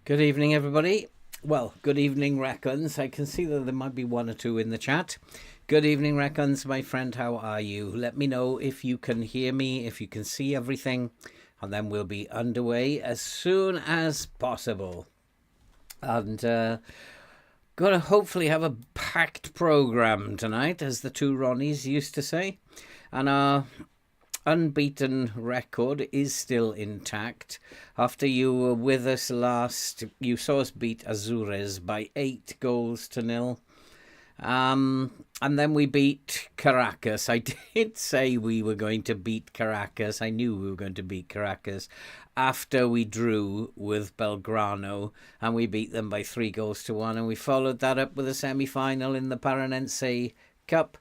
Good evening, everybody. Well, good evening, Reckons. I can see that there might be one or two in the chat. Good evening, Reckons. My friend, how are you? Let me know if you can hear me, if you can see everything, and then we'll be underway as soon as possible. And gonna hopefully have a packed program tonight, as the two Ronnies used to say. And our unbeaten record is still intact. After you were with us last, you saw us beat Azures by 8-0. And then we beat Caracas. I did say we were going to beat Caracas. I knew we were going to beat Caracas after we drew with Belgrano, and we beat them by 3-1. And we followed that up with a semi-final in the Paranense Cup,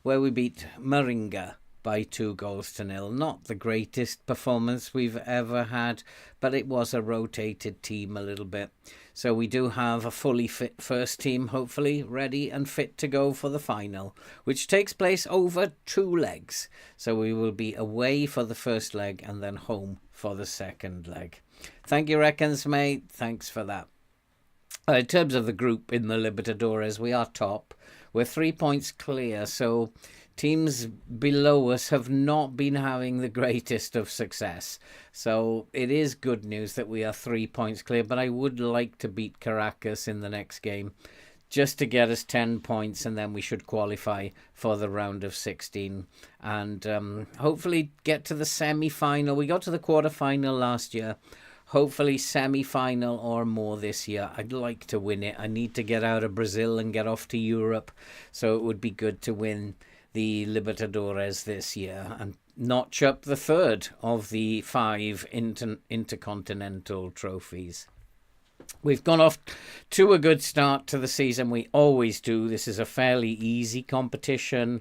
where we beat Moringa by 2-0. Not the greatest performance we've ever had, but it was a rotated team a little bit. So we do have a fully fit first team, hopefully ready and fit to go for the final, which takes place over 2 legs. So we will be away for the first leg and then home for the second leg. Thank you, Reckons, mate. Thanks for that. In terms of the group in the Libertadores, we are top. We're 3 points clear, so teams below us have not been having the greatest of success. So it is good news that we are 3 points clear, but I would like to beat Caracas in the next game just to get us 10 points, and then we should qualify for the round of 16 and hopefully get to the semi-final. We got to the quarter-final last year. Hopefully semi-final or more this year. I'd like to win it. I need to get out of Brazil and get off to Europe, so it would be good to win the Libertadores this year and notch up the third of the 5 intercontinental trophies. We've gone off to a good start to the season. We always do. This is a fairly easy competition,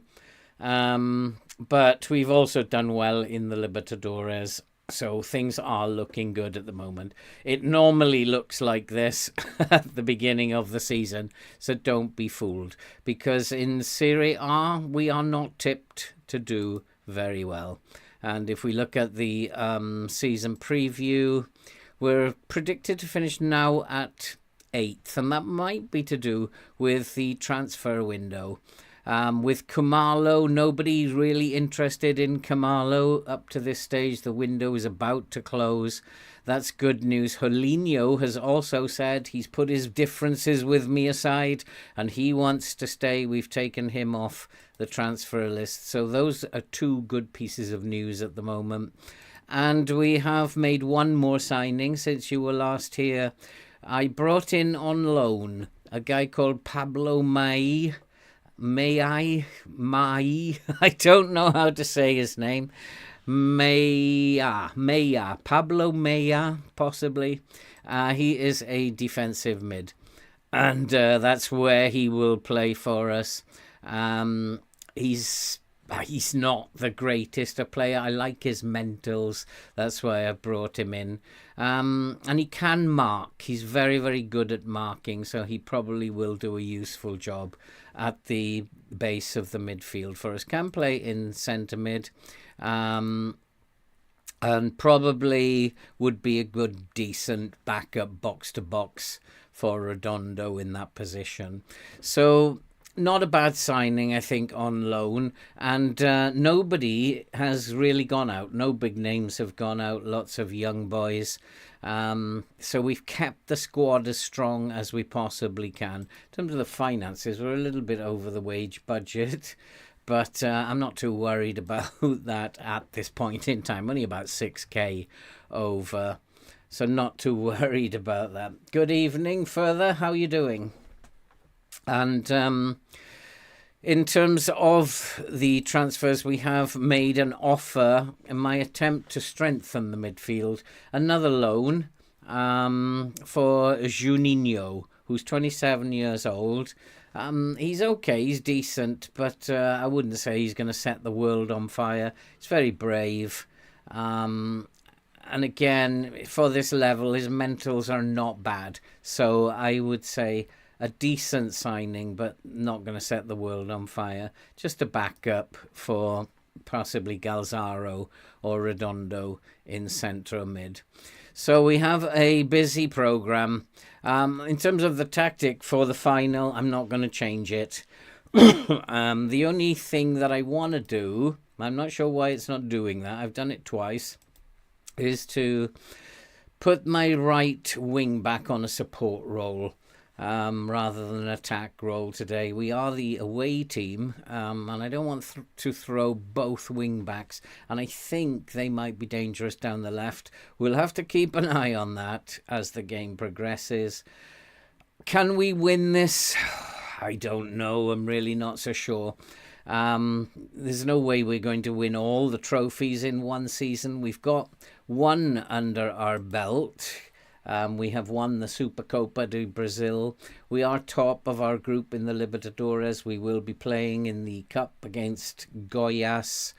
but we've also done well in the Libertadores. So things are looking good at the moment. It normally looks like this at the beginning of the season, so don't be fooled. Because in Serie A, we are not tipped to do very well. And if we look at the season preview, we're predicted to finish now at 8th. And that might be to do with the transfer window. With Kumalo, nobody really interested in Kumalo up to this stage. The window is about to close. That's good news. Jolinho has also said he's put his differences with me aside and he wants to stay. We've taken him off the transfer list. So those are 2 good pieces of news at the moment. And we have made one more signing since you were last here. I brought in on loan a guy called Pablo Mai. I don't know how to say his name. Pablo Maya, possibly. He is a defensive mid, and that's where he will play for us. He's not the greatest a player. I like his mentals. That's why I brought him in. And he can mark. He's very, very good at marking, so he probably will do a useful job at the base of the midfield for us. Can play in centre mid, and probably would be a good, decent backup box-to-box for Redondo in that position. So not a bad signing, I think, on loan. And nobody has really gone out. No big names have gone out. Lots of young boys. So we've kept the squad as strong as we possibly can. In terms of the finances, we're a little bit over the wage budget. But I'm not too worried about that at this point in time. Only about 6k over. So not too worried about that. Good evening further. How are you doing? And in terms of the transfers, we have made an offer in my attempt to strengthen the midfield. Another loan for Juninho, who's 27 years old. He's okay, he's decent, but I wouldn't say he's going to set the world on fire. He's very brave. And again, for this level, his mentals are not bad. So I would say a decent signing, but not going to set the world on fire. Just a backup for possibly Galzaro or Redondo in centre mid. So we have a busy program. In terms of the tactic for the final, I'm not going to change it. The only thing that I want to do, I'm not sure why it's not doing that, I've done it twice, is to put my right wing back on a support role rather than an attack role today. We are the away team, and I don't want to throw both wing backs, and I think they might be dangerous down the left. We'll have to keep an eye on that as the game progresses. Can we win this? I don't know. I'm really not so sure. There's no way we're going to win all the trophies in one season. We've got one under our belt. We have won the Supercopa do Brazil. We are top of our group in the Libertadores. We will be playing in the Cup against Goiás.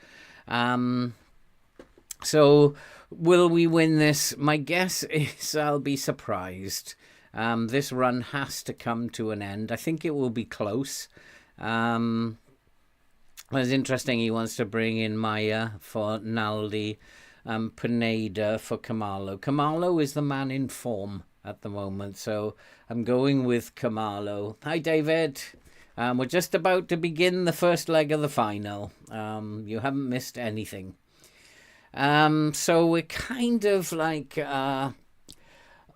So will we win this? My guess is I'll be surprised. This run has to come to an end. I think it will be close. It's interesting he wants to bring in Maya for Naldi, Pineda for Camalo. Camalo is the man in form at the moment, so I'm going with Camalo. Hi, David. We're just about to begin the first leg of the final. You haven't missed anything. So we're kind of like...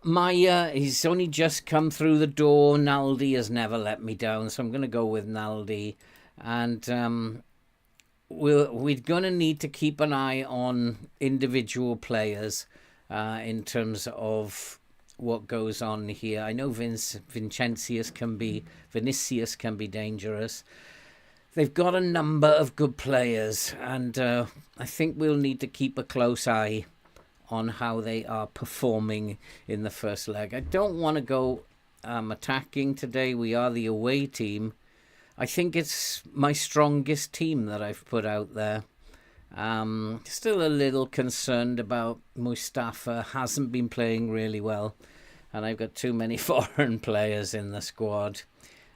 Maya, he's only just come through the door. Naldi has never let me down, so I'm going to go with Naldi. And we're going to need to keep an eye on individual players in terms of what goes on here. I know Vinicius can be dangerous. They've got a number of good players, and I think we'll need to keep a close eye on how they are performing in the first leg. I don't want to go attacking today. We are the away team. I think it's my strongest team that I've put out there. Still a little concerned about Mustafa. Hasn't been playing really well. And I've got too many foreign players in the squad.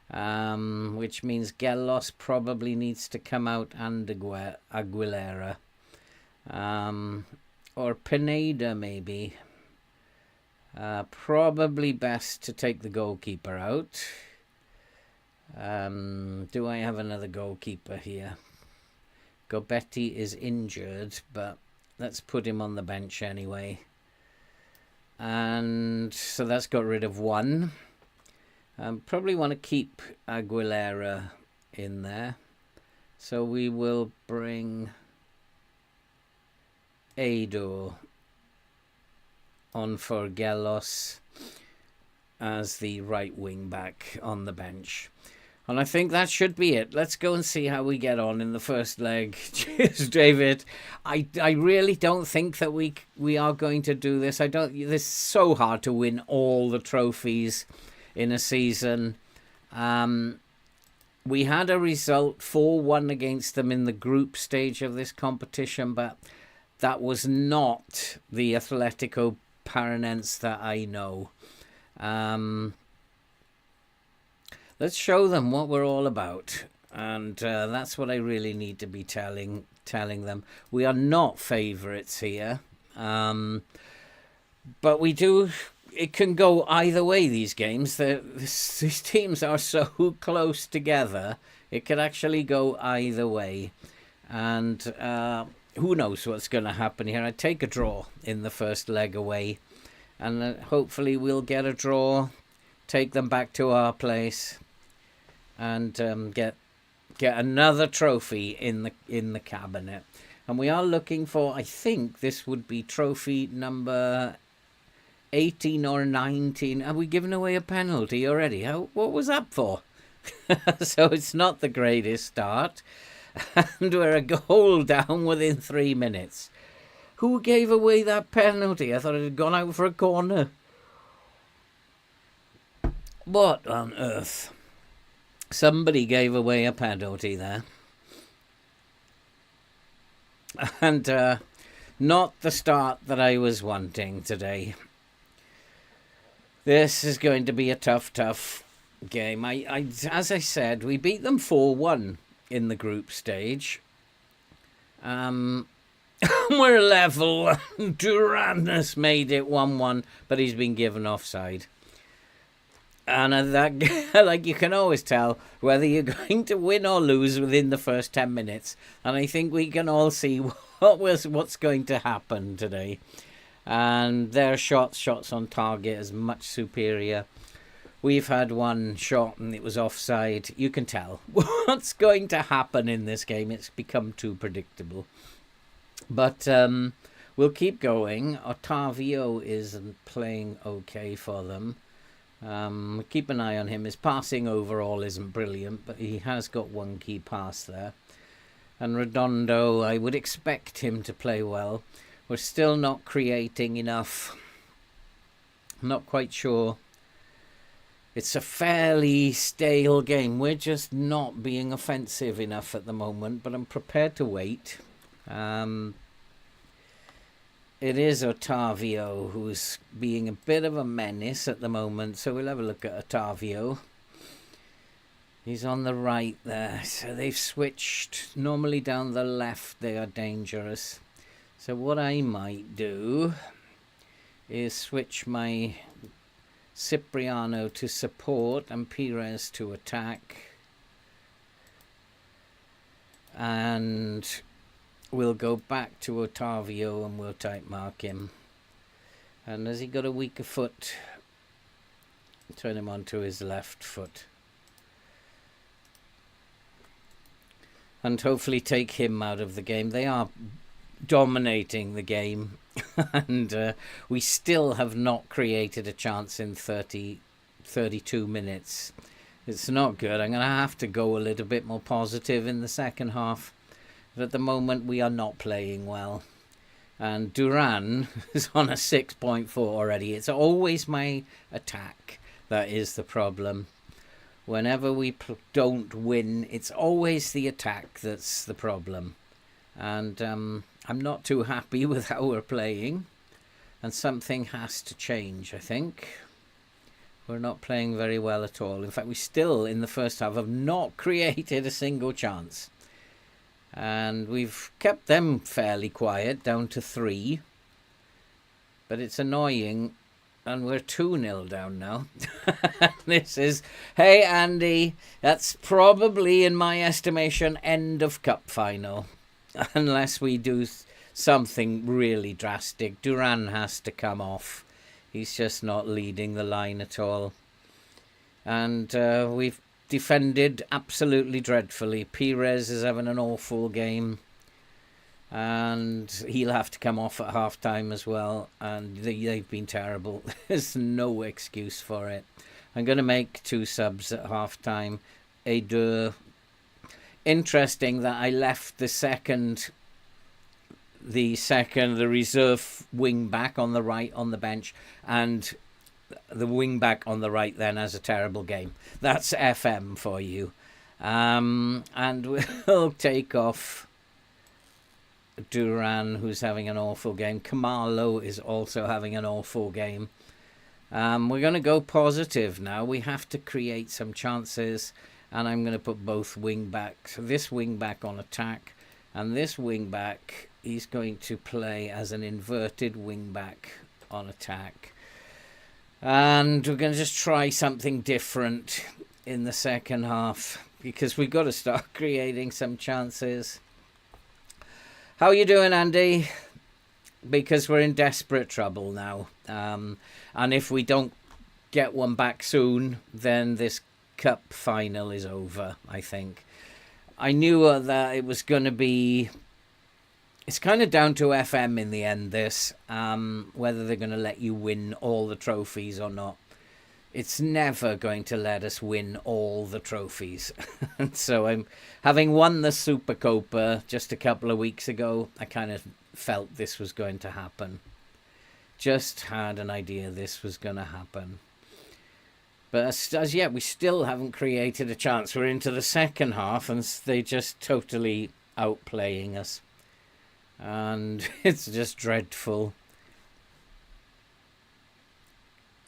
Which means Gelos probably needs to come out and Aguilera. Or Pineda, maybe. Probably best to take the goalkeeper out. Do I have another goalkeeper here? Gobetti is injured, but let's put him on the bench anyway. And so that's got rid of one. Probably want to keep Aguilera in there. So we will bring Edo on for Gelos as the right wing back on the bench. And I think that should be it. Let's go and see how we get on in the first leg. Cheers, David. I really don't think that we are going to do this. It's so hard to win all the trophies in a season. We had a result 4-1 against them in the group stage of this competition, but that was not the Atletico Paranense that I know. Let's show them what we're all about. And that's what I really need to be telling them. We are not favourites here. But we do... It can go either way, these games. These teams are so close together. It could actually go either way. And who knows what's going to happen here. I take a draw in the first leg away. And hopefully we'll get a draw, take them back to our place, and get another trophy in the cabinet. And we are looking for, I think this would be trophy number 18 or 19. Have we given away a penalty already? What was that for? So it's not the greatest start. And we're a goal down within 3 minutes. Who gave away that penalty? I thought it had gone out for a corner. What on earth? Somebody gave away a penalty there. And not the start that I was wanting today. This is going to be a tough game. As I said, we beat them 4-1 in the group stage. We're level. Duran has made it 1-1, but he's been given offside. And that, like, you can always tell whether you're going to win or lose within the first 10 minutes. And I think we can all see what's going to happen today. And their shots on target is much superior. We've had one shot and it was offside. You can tell what's going to happen in this game. It's become too predictable. But we'll keep going. Otavio is playing okay for them. Keep an eye on him. His passing overall isn't brilliant, but he has got one key pass there. And Redondo, I would expect him to play well. We're still not creating enough. I'm not quite sure. It's a fairly stale game. We're just not being offensive enough at the moment, but I'm prepared to wait. It is Otavio who's being a bit of a menace at the moment, so we'll have a look at Otavio. He's on the right there, so they've switched. Normally down the left they are dangerous. So what I might do is switch my Cipriano to support and Pires to attack. And we'll go back to Otavio and we'll tight mark him. And has he got a weaker foot? Turn him onto his left foot. And hopefully take him out of the game. They are dominating the game. And we still have not created a chance in 32 minutes. It's not good. I'm going to have to go a little bit more positive in the second half. But at the moment, we are not playing well. And Duran is on a 6.4 already. It's always my attack that is the problem. Whenever we don't win, it's always the attack that's the problem. And I'm not too happy with how we're playing. And something has to change, I think. We're not playing very well at all. In fact, we still, in the first half, have not created a single chance. And we've kept them fairly quiet, down to 3. But it's annoying. And we're 2-0 down now. This is, hey Andy, that's probably, in my estimation, end of cup final. Unless we do something really drastic. Duran has to come off. He's just not leading the line at all. And we've defended absolutely dreadfully. Pires is having an awful game. And he'll have to come off at half-time as well. And they've been terrible. There's no excuse for it. I'm going to make 2 subs at half-time. Interesting that I left the reserve wing back on the right on the bench, and the wing back on the right then has a terrible game. That's FM for you. And we'll take off Duran, who's having an awful game. Kamalo is also having an awful game. We're going to go positive now. We have to create some chances. And I'm going to put both wing backs, this wing back on attack, and this wing back, he's going to play as an inverted wing back on attack. And we're going to just try something different in the second half, because we've got to start creating some chances. How are you doing, Andy? Because we're in desperate trouble now. And if we don't get one back soon, then this cup final is over, I think. I knew that it was going to be... It's kind of down to FM in the end, this. Whether they're going to let you win all the trophies or not. It's never going to let us win all the trophies. And so I'm having won the Supercopa just a couple of weeks ago, I kind of felt this was going to happen. Just had an idea this was going to happen. But as yet, we still haven't created a chance. We're into the second half, and they're just totally outplaying us. And it's just dreadful.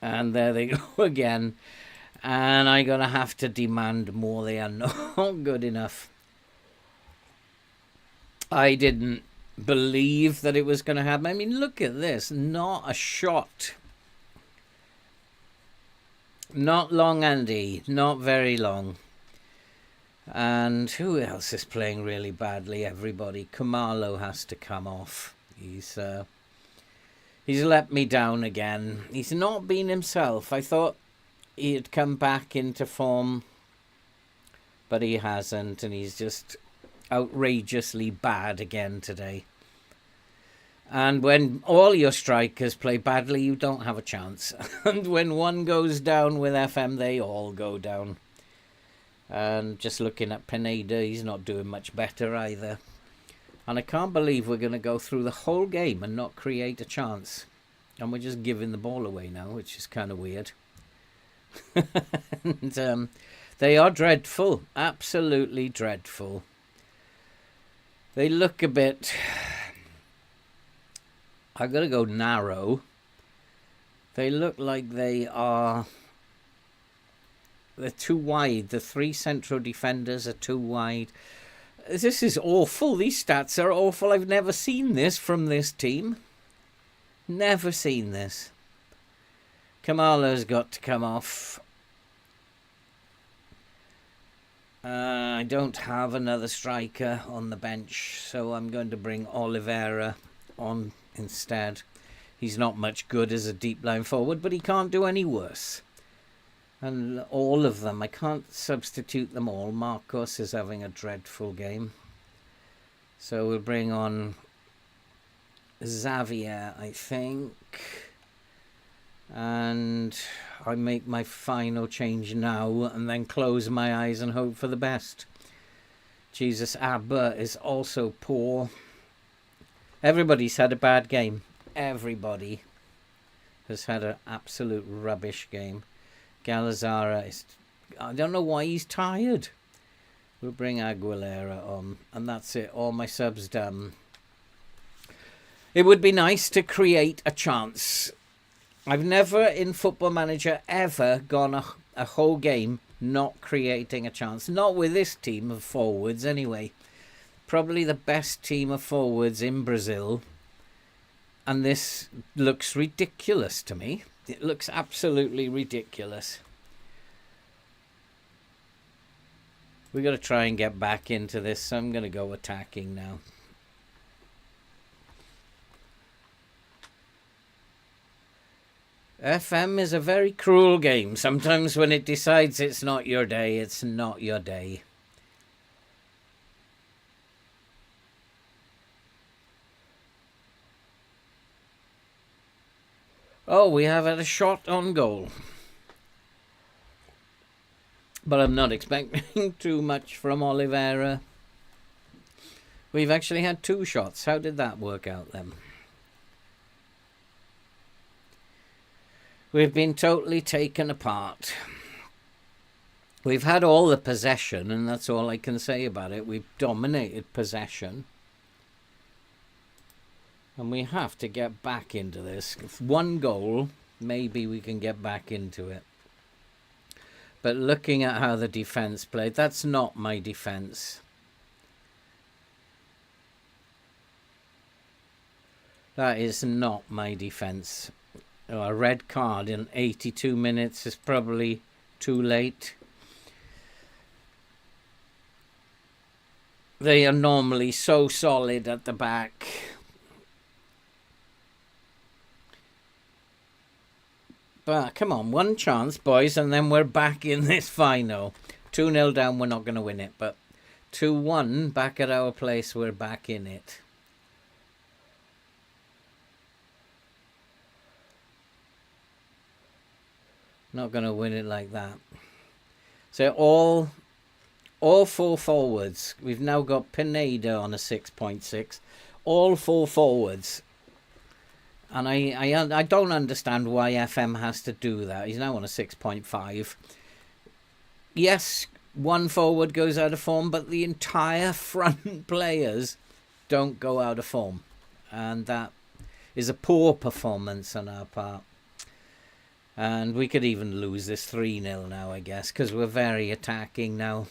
And there they go again. And I'm going to have to demand more. They are not good enough. I didn't believe that it was going to happen. I mean, look at this. Not a shot. Not long, Andy. Not very long. And who else is playing really badly? Everybody. Kumalo has to come off. He's let me down again. He's not been himself. I thought he'd come back into form, but he hasn't, and he's just outrageously bad again today. And when all your strikers play badly, you don't have a chance. And when one goes down with FM, they all go down. And just looking at Pineda, he's not doing much better either. And I can't believe we're going to go through the whole game and not create a chance. And we're just giving the ball away now, which is kind of weird. And they are dreadful. Absolutely dreadful. They look a bit... I've got to go narrow. They look like they're too wide. The three central defenders are too wide. This is awful. These stats are awful. I've never seen this from this team. Never seen this. Kamala's got to come off. I don't have another striker on the bench, so I'm going to bring Oliveira on instead. He's not much good as a deep line forward, but he can't do any worse. And all of them, I can't substitute them all. Marcos is having a dreadful game. So we'll bring on Xavier, I think. And I make my final change now and then close my eyes and hope for the best. Jesus, Abba is also poor. Everybody's had a bad game. Everybody has had an absolute rubbish game. Galazara is... I don't know why he's tired. We'll bring Aguilera on. And that's it. All my subs done. It would be nice to create a chance. I've never in Football Manager ever gone a whole game not creating a chance. Not with this team of forwards anyway. Probably the best team of forwards in Brazil. And this looks ridiculous to me. It looks absolutely ridiculous. We've got to try and get back into this, so I'm going to go attacking now. FM is a very cruel game. Sometimes when it decides it's not your day, it's not your day. Oh, we have had a shot on goal. But I'm not expecting too much from Oliveira. We've actually had 2 shots. How did that work out then? We've been totally taken apart. We've had all the possession, and that's all I can say about it. We've dominated possession. And we have to get back into this. If 1 goal, maybe we can get back into it. But looking at how the defence played, that's not my defence. That is not my defence. Oh, a red card in 82 minutes is probably too late. They are normally so solid at the back. But come on, 1 chance, boys, and then we're back in this final. 2-0 down, we're not going to win it. But 2-1, back at our place, we're back in it. Not going to win it like that. So all 4 forwards. We've now got Pineda on a 6.6. All 4 forwards. And I don't understand why FM has to do that. He's now on a 6.5. Yes, 1 forward goes out of form, but the entire front players don't go out of form. And that is a poor performance on our part. And we could even lose this 3-0 now, I guess, because we're very attacking now.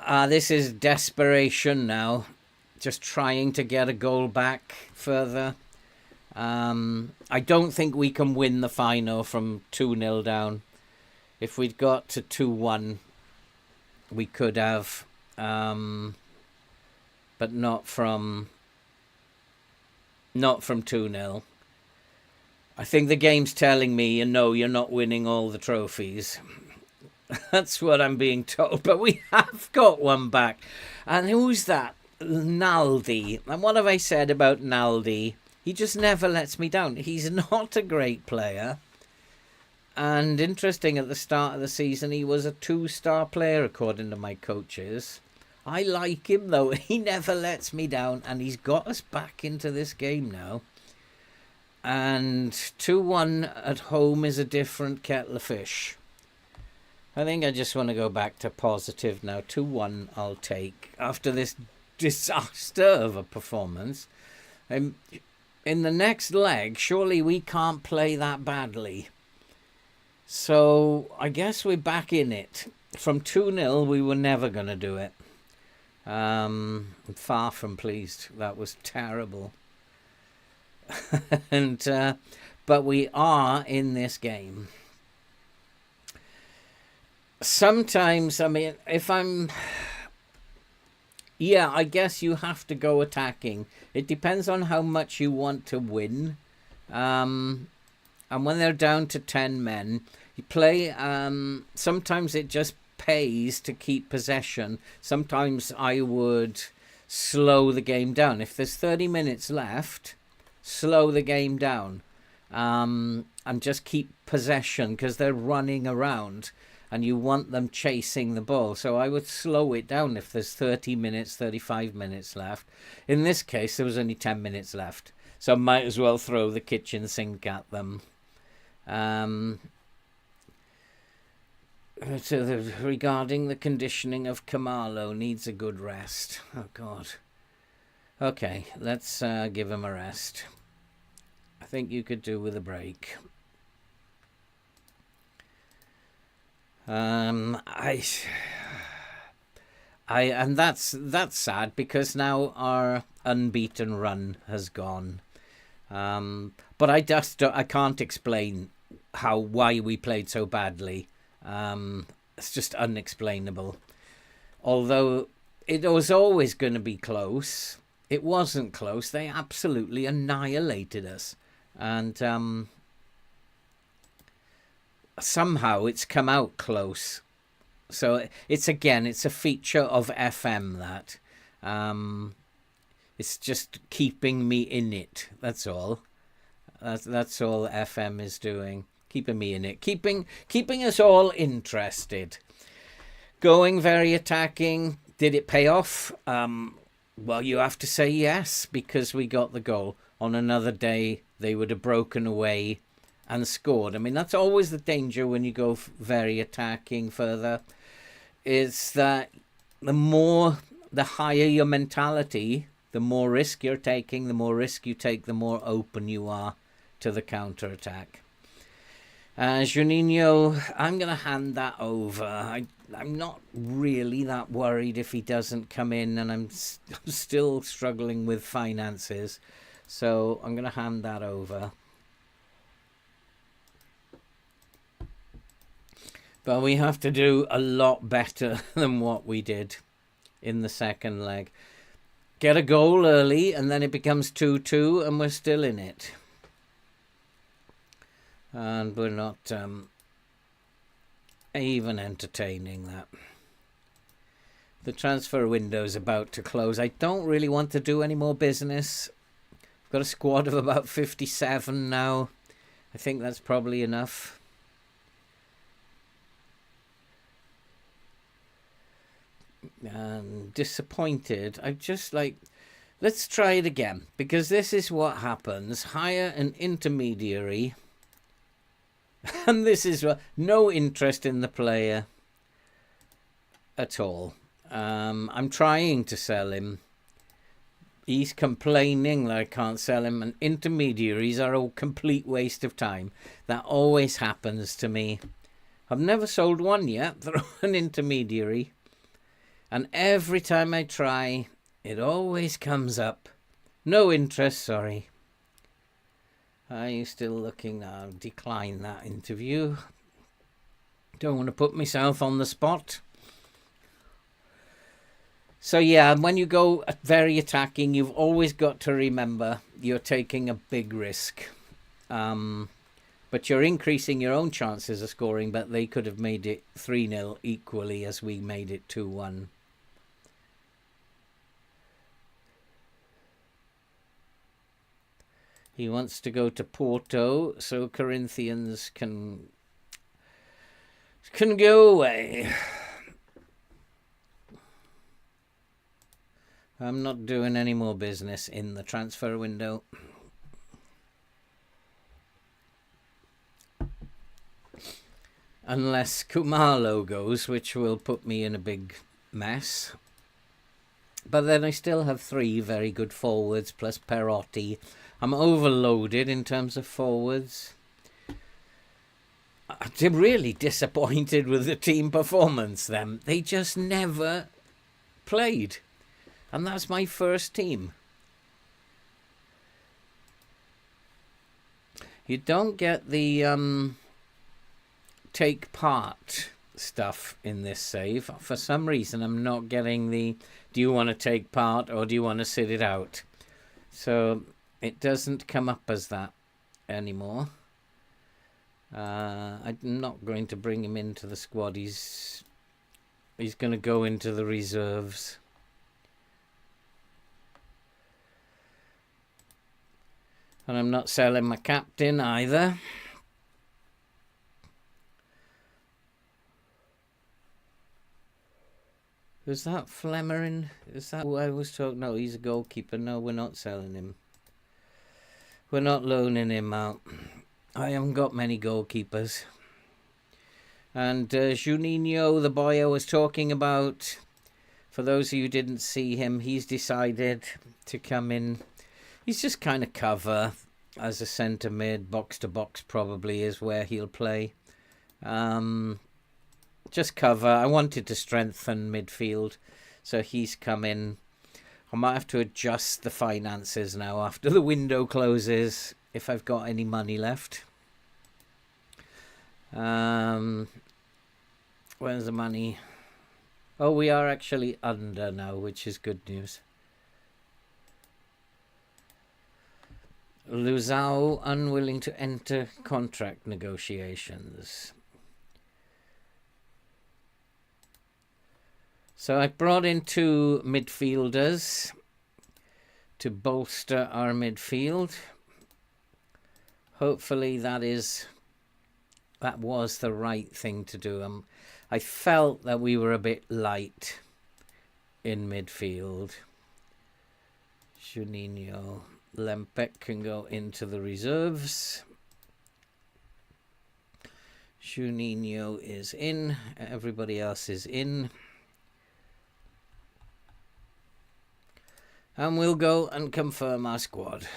This is desperation now. Just trying to get a goal back further. I don't think we can win the final from 2-0 down. If we'd got to 2-1, we could have, but not from 2-0. I think the game's telling me, you're not winning all the trophies. That's what I'm being told. But we have got one back. And who's that? Naldi. And what have I said about Naldi? He just never lets me down. He's not a great player. And interesting, at the start of the season, he was a 2-star player, according to my coaches. I like him, though. He never lets me down. And he's got us back into this game now. And 2-1 at home is a different kettle of fish. I think I just want to go back to positive now. 2-1 I'll take. After this disaster of a performance. In the next leg, surely we can't play that badly. So I guess we're back in it. From 2-0, we were never going to do it. I'm far from pleased. That was terrible. But we are in this game. Sometimes, I guess you have to go attacking. It depends on how much you want to win. And when they're down to 10 men, you play. Sometimes it just pays to keep possession. Sometimes I would slow the game down. If there's 30 minutes left, slow the game down. And just keep possession because they're running around. And you want them chasing the ball. So I would slow it down if there's 30 minutes, 35 minutes left. In this case, there was only 10 minutes left. So I might as well throw the kitchen sink at them. Regarding the conditioning of Kamalo, needs a good rest. Oh, God. Okay, let's give him a rest. I think you could do with a break. And that's sad because now our unbeaten run has gone. But I can't explain why we played so badly. It's just unexplainable. Although it was always going to be close, it wasn't close. They absolutely annihilated us, and somehow it's come out close. So it's a feature of FM that it's just keeping me in it. That's all. That's all FM is doing, keeping me in it, keeping us all interested. Going very attacking. Did it pay off? Well, you have to say yes, because we got the goal. On another day, they would have broken away and scored. I mean, that's always the danger when you go very attacking further, is that the higher your mentality, the more risk you're taking. The more risk you take, the more open you are to the counter-attack. Juninho, I'm going to hand that over. I'm not really that worried if he doesn't come in, and I'm still struggling with finances. So I'm going to hand that over. But we have to do a lot better than what we did in the second leg. Get a goal early, and then it becomes 2-2, and we're still in it. And we're not even entertaining that. The transfer window's about to close. I don't really want to do any more business. I've got a squad of about 57 now. I think that's probably enough. Disappointed. I'm just like, let's try it again, because this is what happens. Hire an intermediary, and this is what, no interest in the player at all. I'm trying to sell him. He's complaining that I can't sell him, and intermediaries are a complete waste of time. That always happens to me. I've never sold one yet through an intermediary. And every time I try, it always comes up. No interest, sorry. Are you still looking now? Decline that interview. Don't want to put myself on the spot. So yeah, when you go very attacking, you've always got to remember you're taking a big risk. But you're increasing your own chances of scoring, but they could have made it 3-0 equally as we made it 2-1. He wants to go to Porto so Corinthians can go away. I'm not doing any more business in the transfer window. Unless Kumalo goes, which will put me in a big mess. But then I still have 3 very good forwards plus Perotti. I'm overloaded in terms of forwards. I'm really disappointed with the team performance then. They just never played. And that's my first team. You don't get the take part stuff in this save. For some reason I'm not getting the do you want to take part or do you want to sit it out. So it doesn't come up as that anymore. I'm not going to bring him into the squad. He's going to go into the reserves. And I'm not selling my captain either. Is that Flemmer? Is that who I was talking? No, he's a goalkeeper. No, we're not selling him. We're not loaning him out. I haven't got many goalkeepers. And Juninho, the boy I was talking about, for those of you who didn't see him, he's decided to come in. He's just kind of cover as a centre mid, box to box probably is where he'll play. Just cover. I wanted to strengthen midfield, so he's come in. I might have to adjust the finances now after the window closes, if I've got any money left. Where's the money? Oh, we are actually under now, which is good news. Luzao unwilling to enter contract negotiations. So I brought in 2 midfielders to bolster our midfield. Hopefully that was the right thing to do. I felt that we were a bit light in midfield. Juninho, Lempek can go into the reserves. Juninho is in. Everybody else is in. And we'll go and confirm our squad.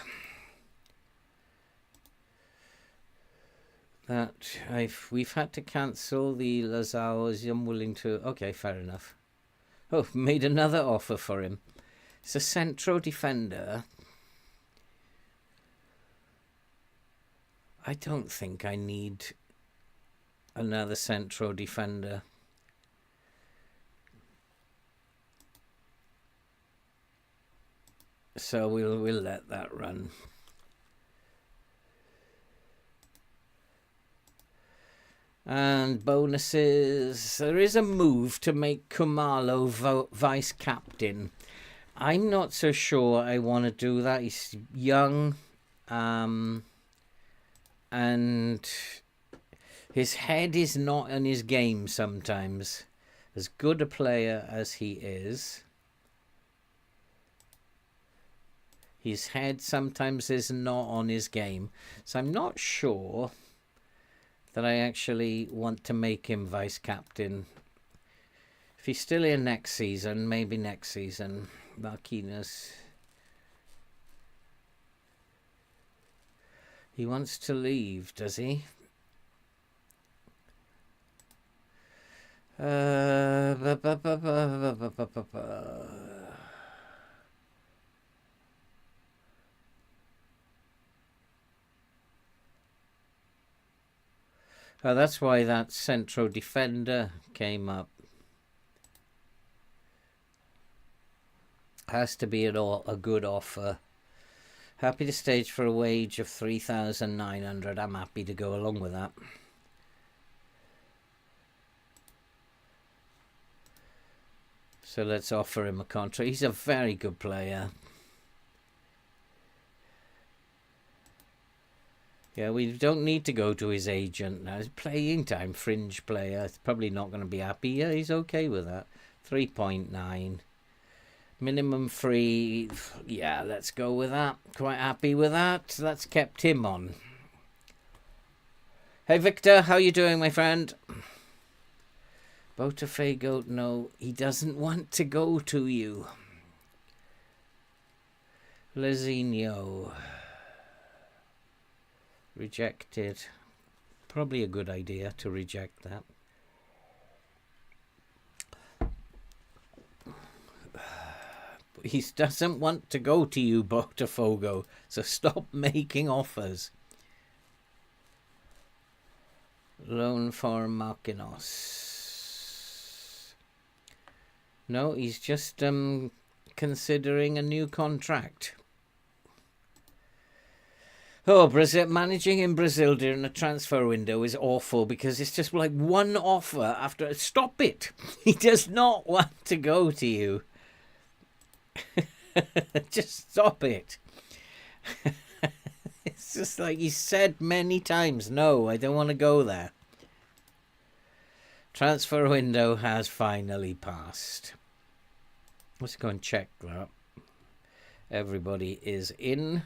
We've had to cancel the Lazao's. I'm willing to. Okay, fair enough. Oh, made another offer for him. It's a central defender. I don't think I need another central defender. So we'll let that run. And bonuses. There is a move to make Kumalo vice captain. I'm not so sure I want to do that. He's young, and his head is not in his game sometimes. As good a player as he is, his head sometimes is not on his game. So I'm not sure that I actually want to make him vice captain. If he's still here next season, maybe next season. Marquinhos. He wants to leave, does he? Oh, that's why that central defender came up. Has to be a good offer. Happy to stage for a wage of 3,900. I'm happy to go along with that. So let's offer him a contract. He's a very good player. Yeah, we don't need to go to his agent now. It's playing time, fringe player. It's probably not going to be happy. Yeah, he's okay with that. 3.9. Minimum free. Yeah, let's go with that. Quite happy with that. That's kept him on. Hey, Victor, how you doing, my friend? Botafogo, no, he doesn't want to go to you. Lazinho. Rejected. Probably a good idea to reject that. He doesn't want to go to you, Botafogo, so stop making offers. Loan for Marquinhos. No, he's just considering a new contract. Oh, Brazil, managing in Brazil during a transfer window is awful because it's just like one offer after. Stop it! He does not want to go to you. Just stop it. It's just like he said many times, no, I don't want to go there. Transfer window has finally passed. Let's go and check that. Everybody is in.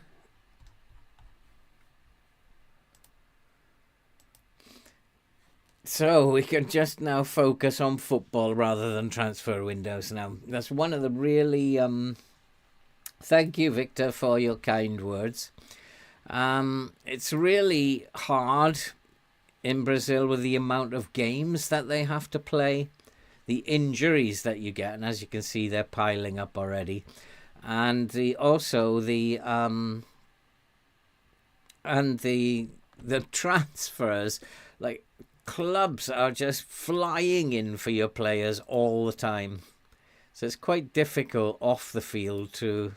So we can just now focus on football rather than transfer windows now. That's one of the really... Thank you, Victor, for your kind words. It's really hard in Brazil with the amount of games that they have to play, the injuries that you get, and as you can see, they're piling up already, and the transfers. Like, clubs are just flying in for your players all the time, so it's quite difficult off the field to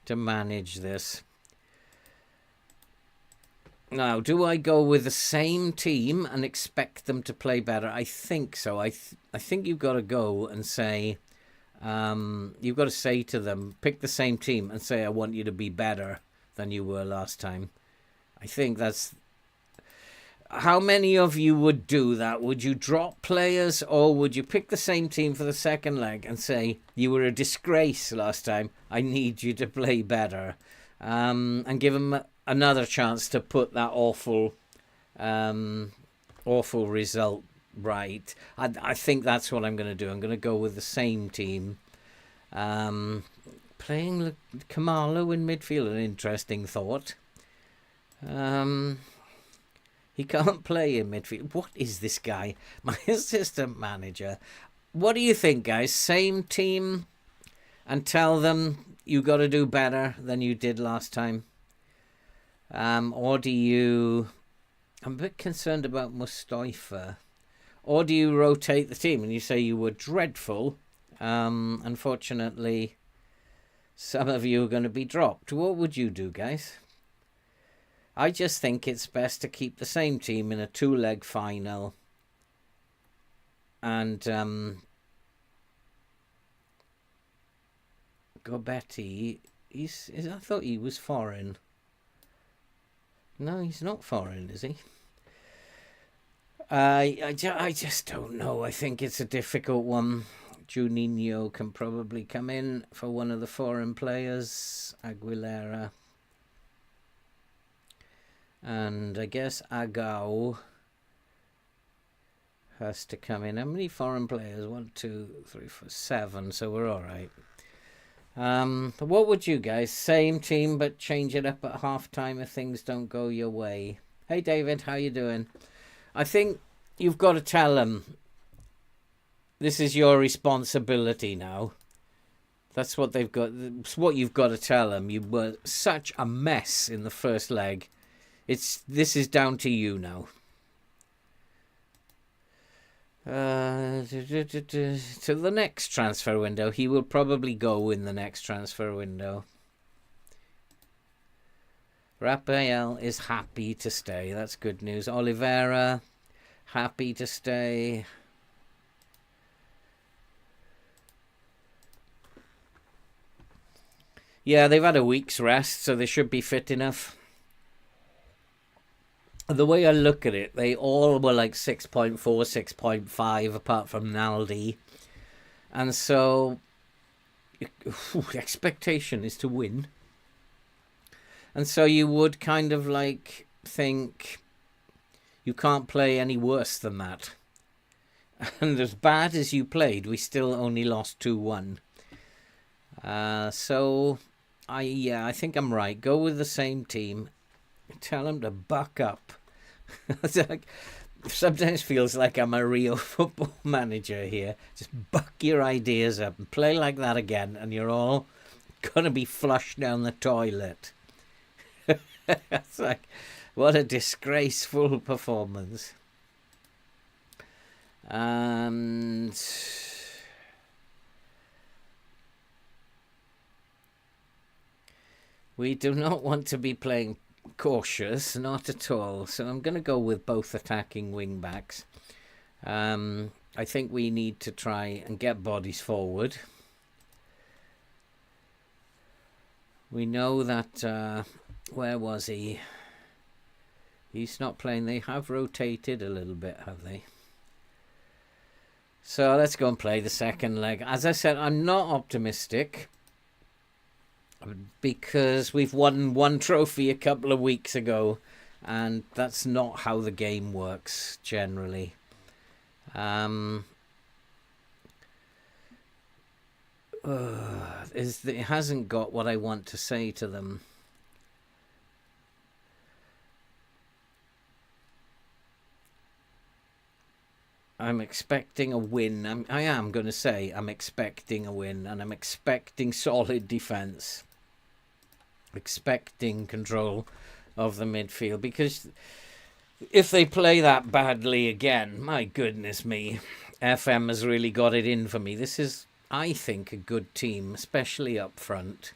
manage this. Now, do I go with the same team and expect them to play better? I think so. I think you've got to go and say, you've got to say to them, pick the same team and say, I want you to be better than you were last time. I think that's... How many of you would do that? Would you drop players, or would you pick the same team for the second leg and say, you were a disgrace last time, I need you to play better, and give them another chance to put that awful result right? I think that's what I'm going to do. I'm going to go with the same team. Playing Kamalo in midfield, an interesting thought. He can't play in midfield. What is this guy? My assistant manager. What do you think, guys? Same team and tell them you got to do better than you did last time? Or do you... I'm a bit concerned about Mustafa. Or do you rotate the team and you say you were dreadful? Unfortunately, some of you are going to be dropped. What would you do, guys? I just think it's best to keep the same team in a two-leg final. And Gobetti, I thought he was foreign. No, he's not foreign, is he? I just don't know. I think it's a difficult one. Juninho can probably come in for one of the foreign players. Aguilera. And I guess Agao has to come in. How many foreign players? 1, 2, 3, 4, 7. So we're all right. But what would you guys? Same team, but change it up at half-time if things don't go your way. Hey, David, how you doing? I think you've got to tell them This is your responsibility now. That's what they've got. It's what you've got to tell them. You were such a mess in the first leg. This is down to you now. To the next transfer window. He will probably go in the next transfer window. Raphael is happy to stay. That's good news. Oliveira, happy to stay. Yeah, they've had a week's rest, so they should be fit enough. The way I look at it, they all were like 6.4, 6.5, apart from Naldi. And so, expectation is to win. And so you would kind of like think you can't play any worse than that. And as bad as you played, we still only lost 2-1. So, I think I'm right. Go with the same team. Tell them to buck up. Sometimes feels like I'm a real football manager here. Just buck your ideas up and play like that again, and you're all gonna be flushed down the toilet. It's like, what a disgraceful performance. And we do not want to be playing cautious, not at all. So I'm going to go with both attacking wing backs. I think we need to try and get bodies forward. We know that where was he? He's not playing. They have rotated a little bit, have they? So let's go and play the second leg. As I said, I'm not optimistic, because we've won one trophy a couple of weeks ago, and that's not how the game works generally. It hasn't got what I want to say to them. I'm expecting a win. I am going to say I'm expecting a win, and I'm expecting solid defence. Expecting control of the midfield, because if they play that badly again, my goodness me, FM has really got it in for me. This is, I think, a good team, especially up front.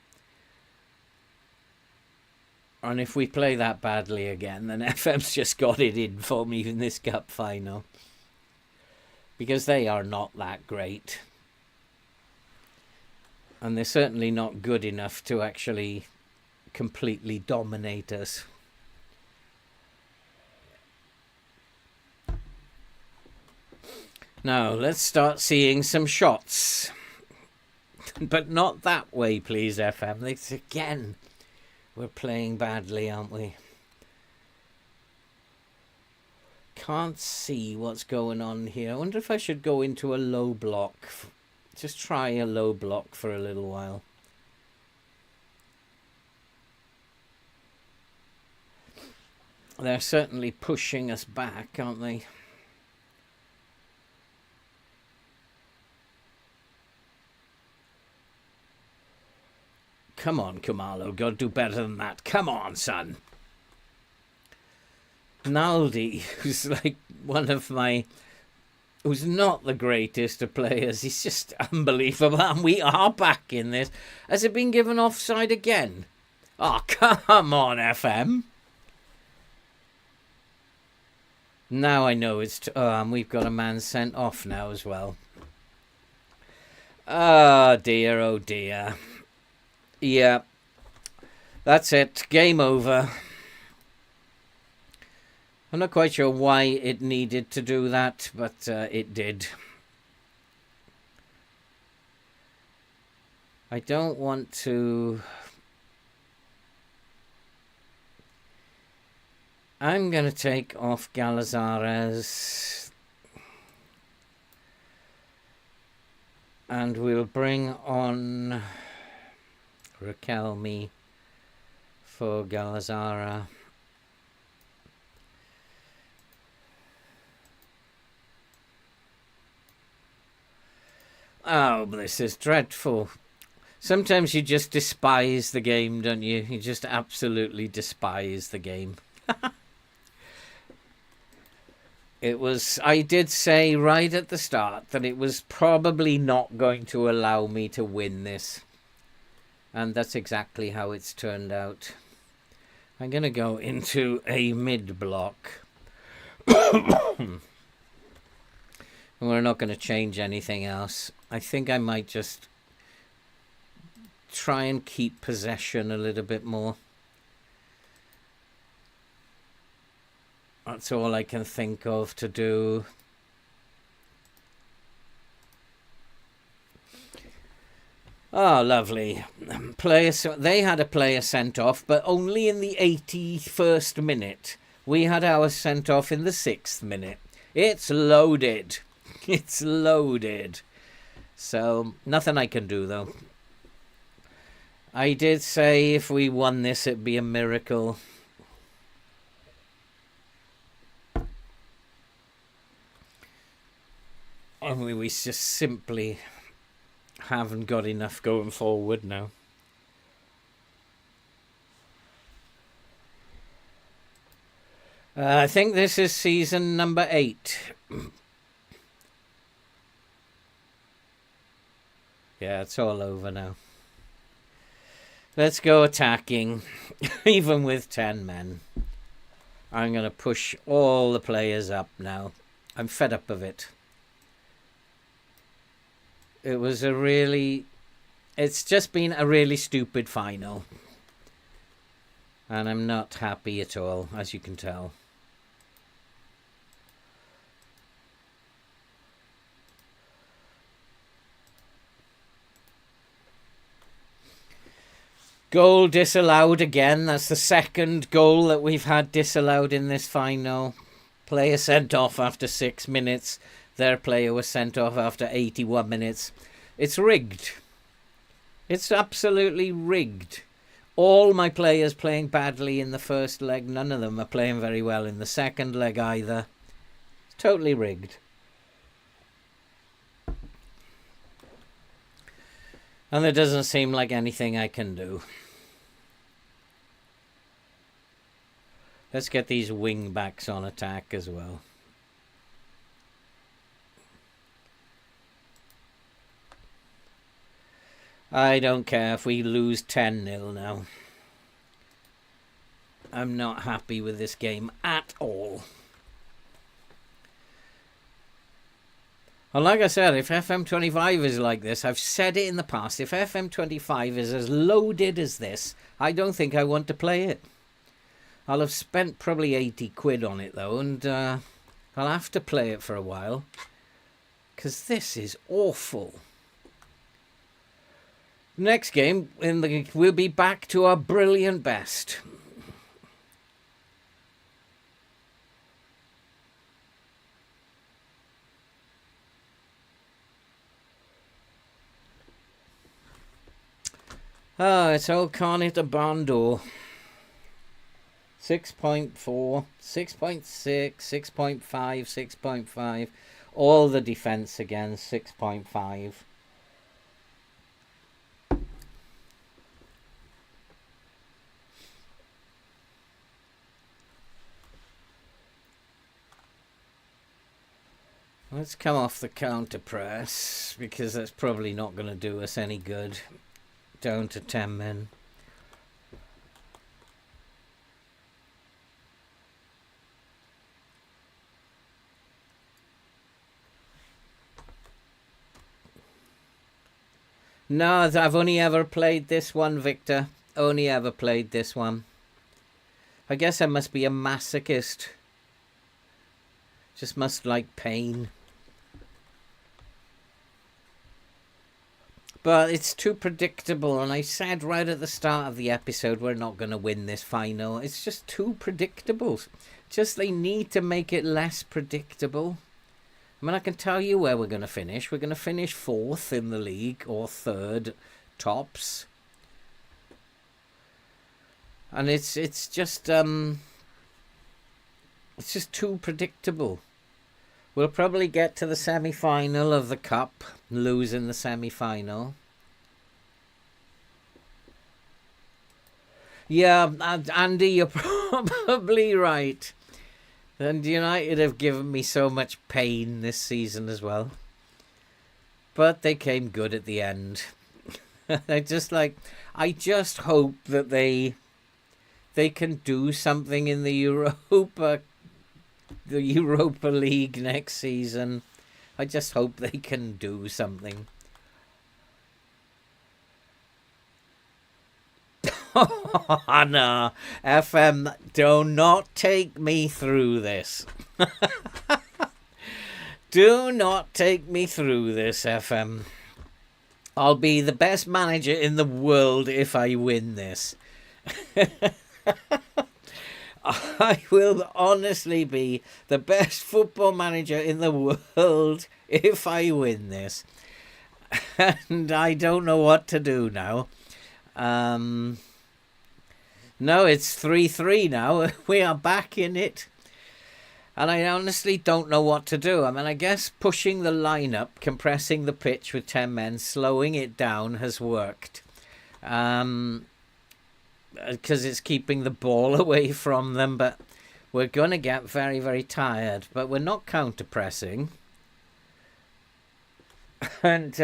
And if we play that badly again, then FM's just got it in for me in this cup final. Because they are not that great. And they're certainly not good enough to actually completely dominate us. Now, let's start seeing some shots. But not that way, please, FM. Again, we're playing badly, aren't we? Can't see what's going on here. I wonder if I should go into a low block. Just try a low block for a little while. They're certainly pushing us back, aren't they? Come on, Kumalo. Go do better than that. Come on, son. Naldi, who's like one of my... who's not the greatest of players. He's just unbelievable. And we are back in this. Has it been given offside again? Oh, come on, FM. Now I know it's... and we've got a man sent off now as well. Oh, dear, oh, dear. Yeah. That's it. Game over. I'm not quite sure why it needed to do that, but it did. I don't want to... I'm going to take off Galazares. And we'll bring on Raquelme for Galazara. Oh, this is dreadful. Sometimes you just despise the game, don't you? You just absolutely despise the game. I did say right at the start that it was probably not going to allow me to win this. And that's exactly how it's turned out. I'm going to go into a mid-block. And we're not going to change anything else. I think I might just try and keep possession a little bit more. That's all I can think of to do. Oh, lovely. They had a player sent off, but only in the 81st minute. We had ours sent off in the 6th minute. It's loaded. It's loaded. So, nothing I can do, though. I did say if we won this, it'd be a miracle. And we just simply haven't got enough going forward now. I think this is season number 8. Yeah, it's all over now. Let's go attacking, even with 10 men. I'm going to push all the players up now. I'm fed up of it. It's just been a really stupid final. And I'm not happy at all, as you can tell. Goal disallowed again. That's the second goal that we've had disallowed in this final. Player sent off after 6 minutes. Their player was sent off after 81 minutes. It's rigged. It's absolutely rigged. All my players playing badly in the first leg. None of them are playing very well in the second leg either. It's totally rigged. And there doesn't seem like anything I can do. Let's get these wing backs on attack as well. I don't care if we lose 10-0 now. I'm not happy with this game at all. And like I said, if FM25 is like this, I've said it in the past, if FM25 is as loaded as this, I don't think I want to play it. I'll have spent probably 80 quid on it though, and I'll have to play it for a while. Because this is awful. Next game, we'll be back to our brilliant best. Oh, it's all Carney to Bandung. 6.4, 6.6, 6.5, 6.5. All the defense again, 6.5. Let's come off the counter press, because that's probably not going to do us any good. Down to 10 men. No, I've only ever played this one, Victor. Only ever played this one. I guess I must be a masochist. Just must like pain. But it's too predictable, and I said right at the start of the episode we're not going to win this final. It's just too predictable. Just they need to make it less predictable. I mean, I can tell you where we're going to finish. We're going to finish 4th in the league, or 3rd tops. And it's just too predictable. We'll probably get to the semi-final of the Cup, lose in the semi-final. Yeah, Andy, you're probably right. And United have given me so much pain this season as well. But they came good at the end. I just hope that they can do something in the Europa League next season. I just hope they can do something. Oh, no. FM, do not take me through this. Do not take me through this, FM. I'll be the best manager in the world if I win this. I will honestly be the best football manager in the world if I win this. And I don't know what to do now. No, it's 3-3 now. We are back in it. And I honestly don't know what to do. I mean, I guess pushing the lineup, compressing the pitch with 10 men, slowing it down has worked. Because it's keeping the ball away from them. But we're going to get very, very tired. But we're not counter-pressing. And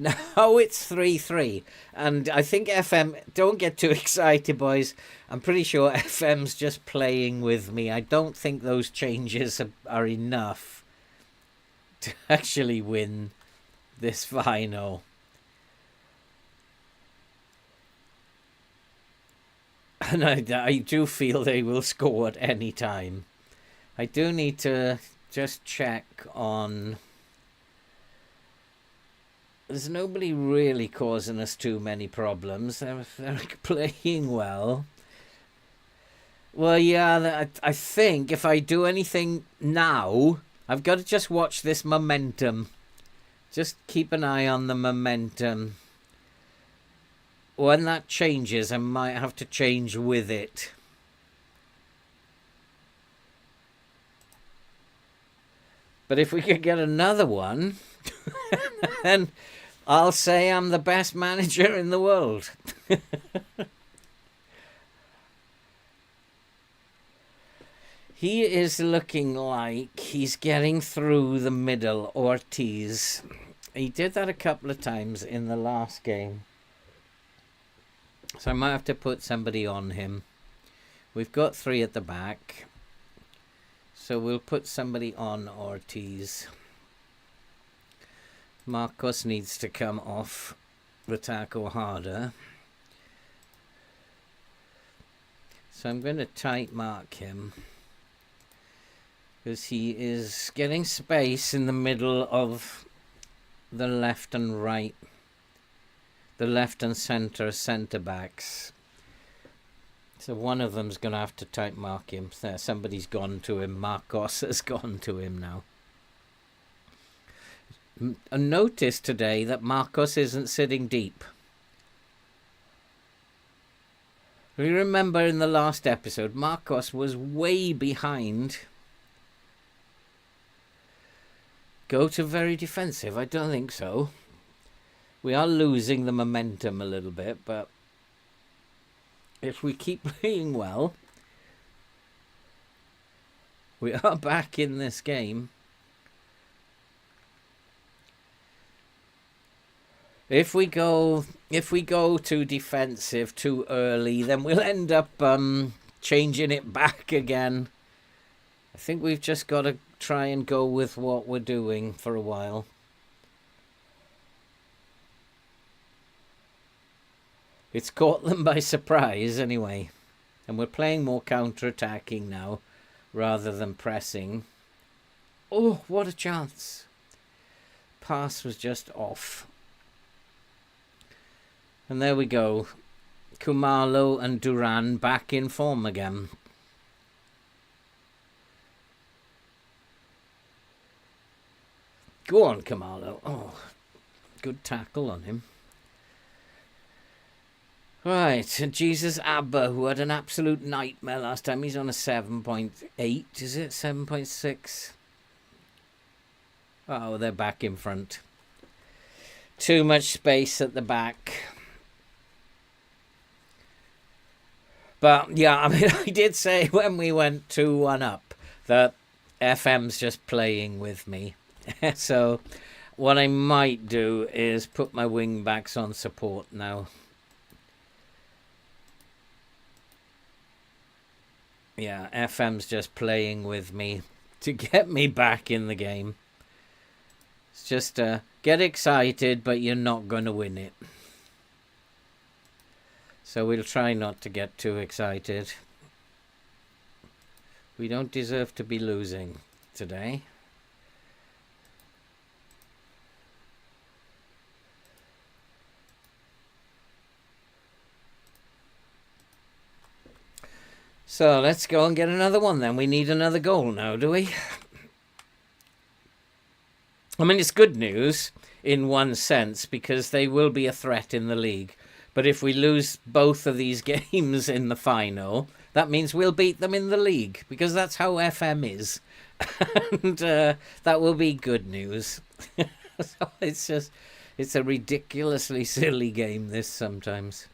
now it's 3-3. And I think FM, don't get too excited, boys. I'm pretty sure FM's just playing with me. I don't think those changes are enough to actually win this final. And I do feel they will score at any time. I do need to just check on... There's nobody really causing us too many problems. They're playing well. Well, yeah, I think if I do anything now, I've got to just watch this momentum. Just keep an eye on the momentum. When that changes, I might have to change with it. But if we could get another one, then I'll say I'm the best manager in the world. He is looking like he's getting through the middle, Ortiz. He did that a couple of times in the last game. So I might have to put somebody on him. We've got 3 at the back. So we'll put somebody on Ortiz. Marcos needs to come off the tackle harder. So I'm going to tight mark him. Because he is getting space in the middle of the left and right. The left and centre backs. So one of them's going to have to tight mark him. There, somebody's gone to him. Marcos has gone to him now. I noticed today that Marcos isn't sitting deep. We remember in the last episode, Marcos was way behind. Go to very defensive? I don't think so. We are losing the momentum a little bit, but if we keep playing well, we are back in this game. If we go too defensive too early, then we'll end up changing it back again. I think we've just got to try and go with what we're doing for a while. It's caught them by surprise anyway. And we're playing more counter-attacking now rather than pressing. Oh, what a chance. Pass was just off. And there we go. Kumalo and Duran back in form again. Go on, Kumalo. Oh, good tackle on him. Right, and Jesus Abba, who had an absolute nightmare last time. He's on a 7.8, is it? 7.6? Oh, they're back in front. Too much space at the back. But yeah, I mean, I did say when we went 2-1 up that FM's just playing with me. So what I might do is put my wing backs on support now. Yeah, FM's just playing with me to get me back in the game. It's just get excited, but you're not going to win it. So we'll try not to get too excited. We don't deserve to be losing today. So let's go and get another one then. We need another goal now, do we? I mean, it's good news in one sense because they will be a threat in the league. But if we lose both of these games in the final, that means we'll beat them in the league because that's how FM is. And that will be good news. So it's a ridiculously silly game, this sometimes.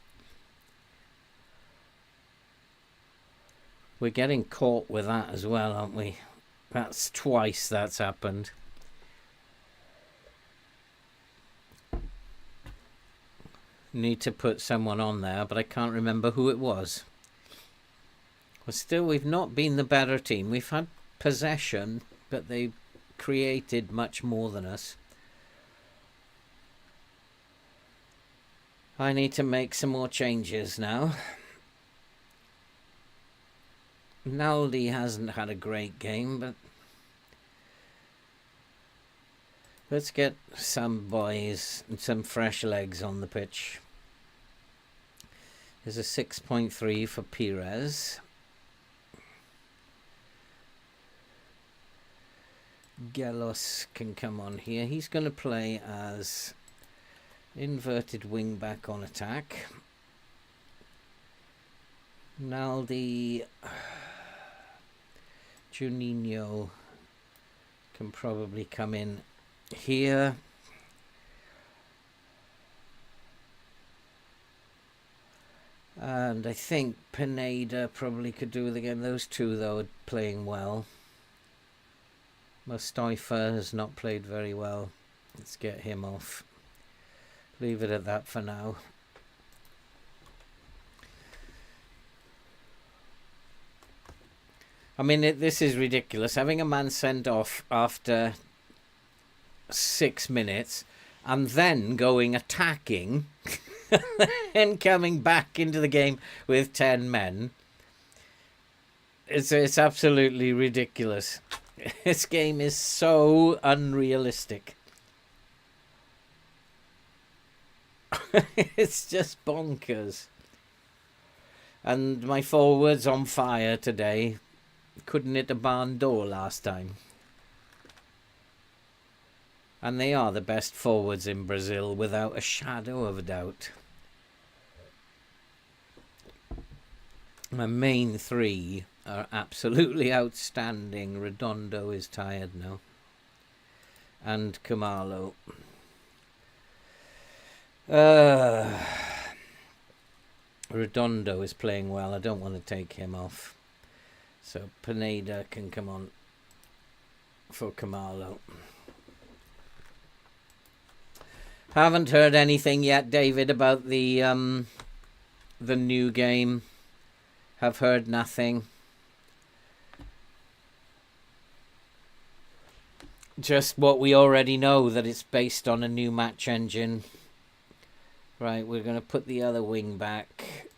We're getting caught with that as well, aren't we? That's twice that's happened. Need to put someone on there, but I can't remember who it was. But still, we've not been the better team. We've had possession, but they created much more than us. I need to make some more changes now. Naldi hasn't had a great game, but let's get some boys and some fresh legs on the pitch. There's a 6.3 for Perez. Galos can come on here. He's going to play as inverted wing back on attack. Naldi, Juninho can probably come in here. And I think Pineda probably could do it again. Those two, though, are playing well. Mustafa has not played very well. Let's get him off. Leave it at that for now. I mean, this is ridiculous. Having a man sent off after 6 minutes and then going attacking and coming back into the game with 10 men. It's absolutely ridiculous. This game is so unrealistic. It's just bonkers. And my forward's on fire today. Couldn't hit a barn door last time. And they are the best forwards in Brazil without a shadow of a doubt. My main three are absolutely outstanding. Redondo is tired now. And Kamalo. Redondo is playing well. I don't want to take him off. So Pineda can come on for Kamalo. Haven't heard anything yet, David, about the new game. Have heard nothing. Just what we already know, that it's based on a new match engine. Right, we're going to put the other wing back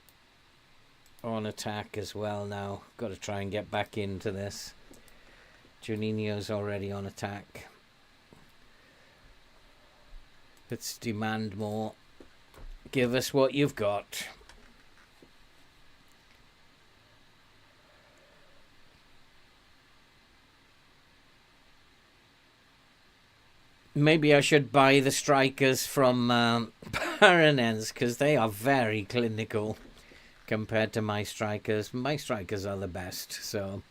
on attack as well now. Got to try and get back into this. Juninho's already on attack. Let's demand more. Give us what you've got. Maybe I should buy the strikers from Paranense, because they are very clinical compared to my strikers. My strikers are the best, so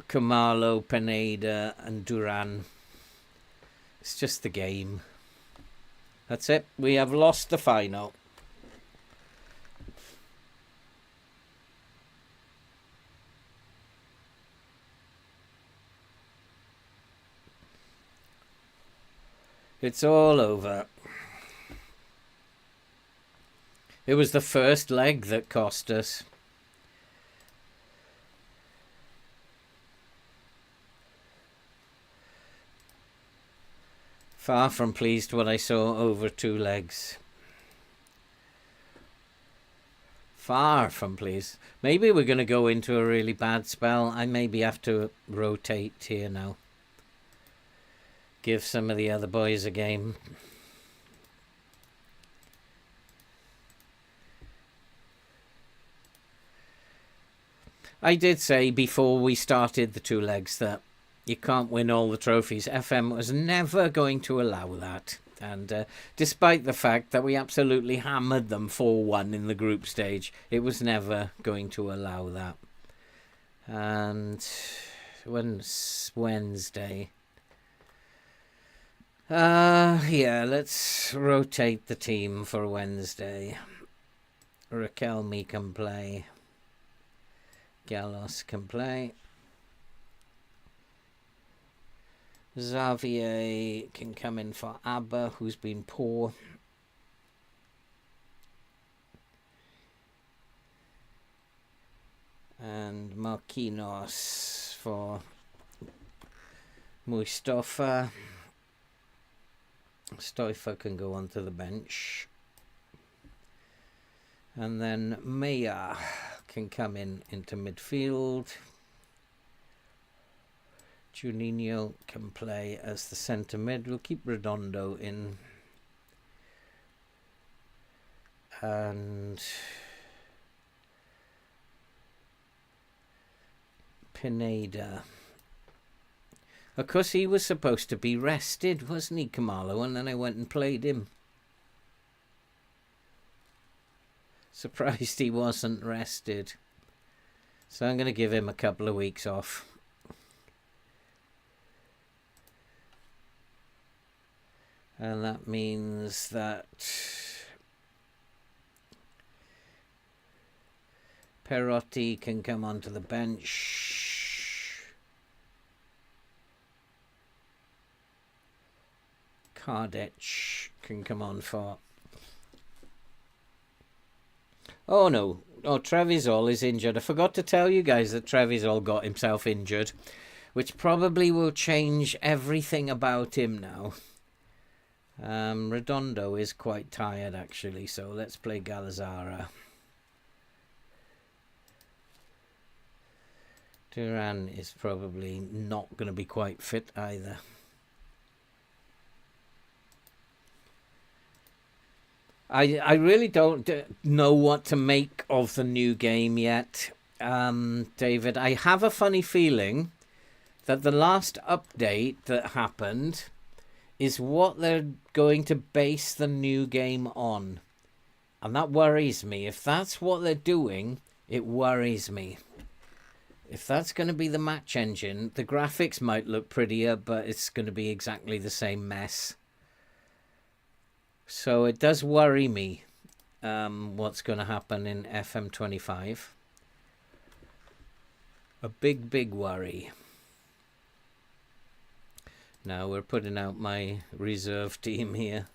Kumalo, Pineda and Duran. It's just the game. That's it. We have lost the final. It's all over. It was the first leg that cost us. Far from pleased what I saw over 2 legs. Far from pleased. Maybe we're going to go into a really bad spell. I maybe have to rotate here now. Give some of the other boys a game. I did say before we started the 2 legs that you can't win all the trophies. FM was never going to allow that. And despite the fact that we absolutely hammered them 4-1 in the group stage, it was never going to allow that. And Wednesday. Yeah, let's rotate the team for Wednesday. Raquelme can play. Gallos can play. Xavier can come in for Abba, who's been poor. And Marquinhos for Mustafa. Stoifer can go onto the bench. And then Maya can come into midfield. Juninho can play as the centre mid. We'll keep Redondo in. And Pineda. Of course, he was supposed to be rested, wasn't he, Kamalo? And then I went and played him. Surprised he wasn't rested. So I'm going to give him a couple of weeks off. And that means that Perotti can come onto the bench. Kardec can come on for... Oh no. Oh, Trevisol is injured. I forgot to tell you guys that Trevisol got himself injured, which probably will change everything about him now. Redondo is quite tired actually, so let's play Galazara. Duran is probably not going to be quite fit either. I really don't know what to make of the new game yet, David. I have a funny feeling that the last update that happened is what they're going to base the new game on. And that worries me. If that's what they're doing, it worries me. If that's going to be the match engine, the graphics might look prettier, but it's going to be exactly the same mess. So it does worry me what's going to happen in FM25. A big, big worry. Now we're putting out my reserve team here.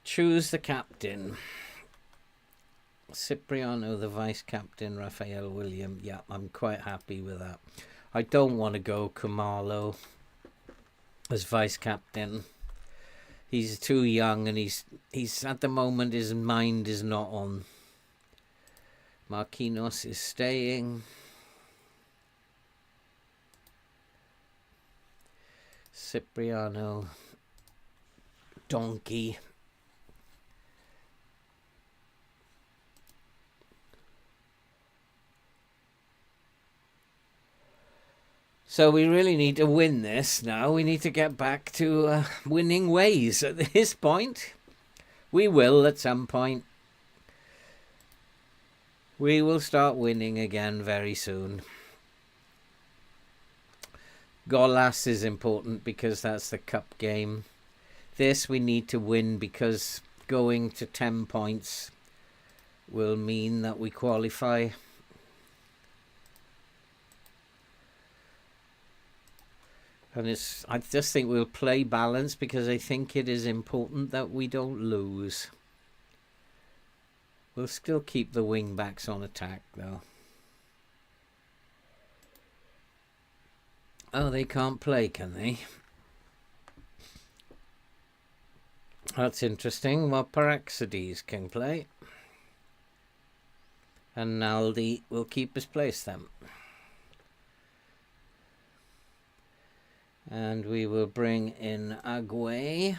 Choose the captain. Cipriano, the vice captain. Raphael William. Yeah, I'm quite happy with that. I don't want to go Kumalo as vice captain. He's too young, and he's at the moment his mind is not on. Marquinhos is staying. Cipriano. Donkey. So we really need to win this now. We need to get back to winning ways at this point. We will at some point. We will start winning again very soon. Golas is important because that's the cup game. This we need to win because going to 10 points will mean that we qualify. And I just think we'll play balance because I think it is important that we don't lose. We'll still keep the wing backs on attack though. Oh, they can't play, can they? That's interesting. Well, Paraxides can play. And Naldi will keep his place then. And we will bring in Aguay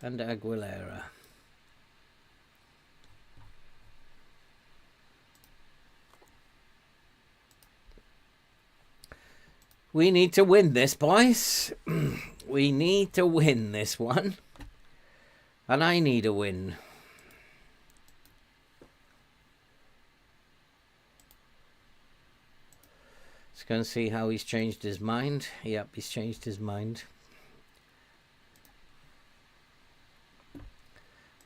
and Aguilera. We need to win this, boys. We need to win this one. And I need a win. Let's go and see how he's changed his mind. Yep, he's changed his mind.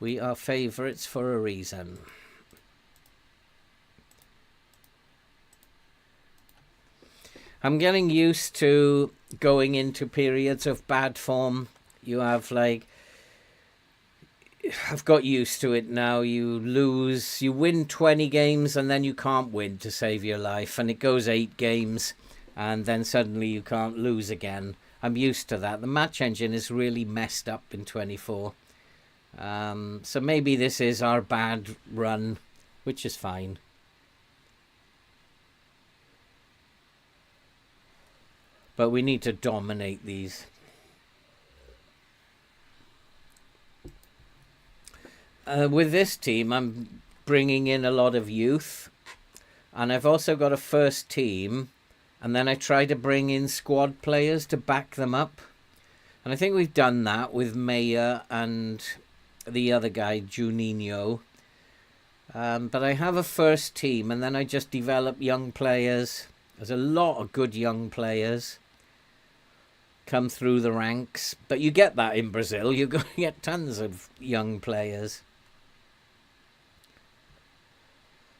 We are favourites for a reason. I'm getting used to going into periods of bad form. You have like, I've got used to it now. You lose, you win 20 games and then you can't win to save your life. And it goes 8 games and then suddenly you can't lose again. I'm used to that. The match engine is really messed up in 24. So maybe this is our bad run, which is fine. But we need to dominate these. With this team, I'm bringing in a lot of youth. And I've also got a first team. And then I try to bring in squad players to back them up. And I think we've done that with Maya and the other guy, Juninho. But I have a first team. And then I just develop young players. There's a lot of good young players come through the ranks, but you get that in Brazil. You're going to get tons of young players.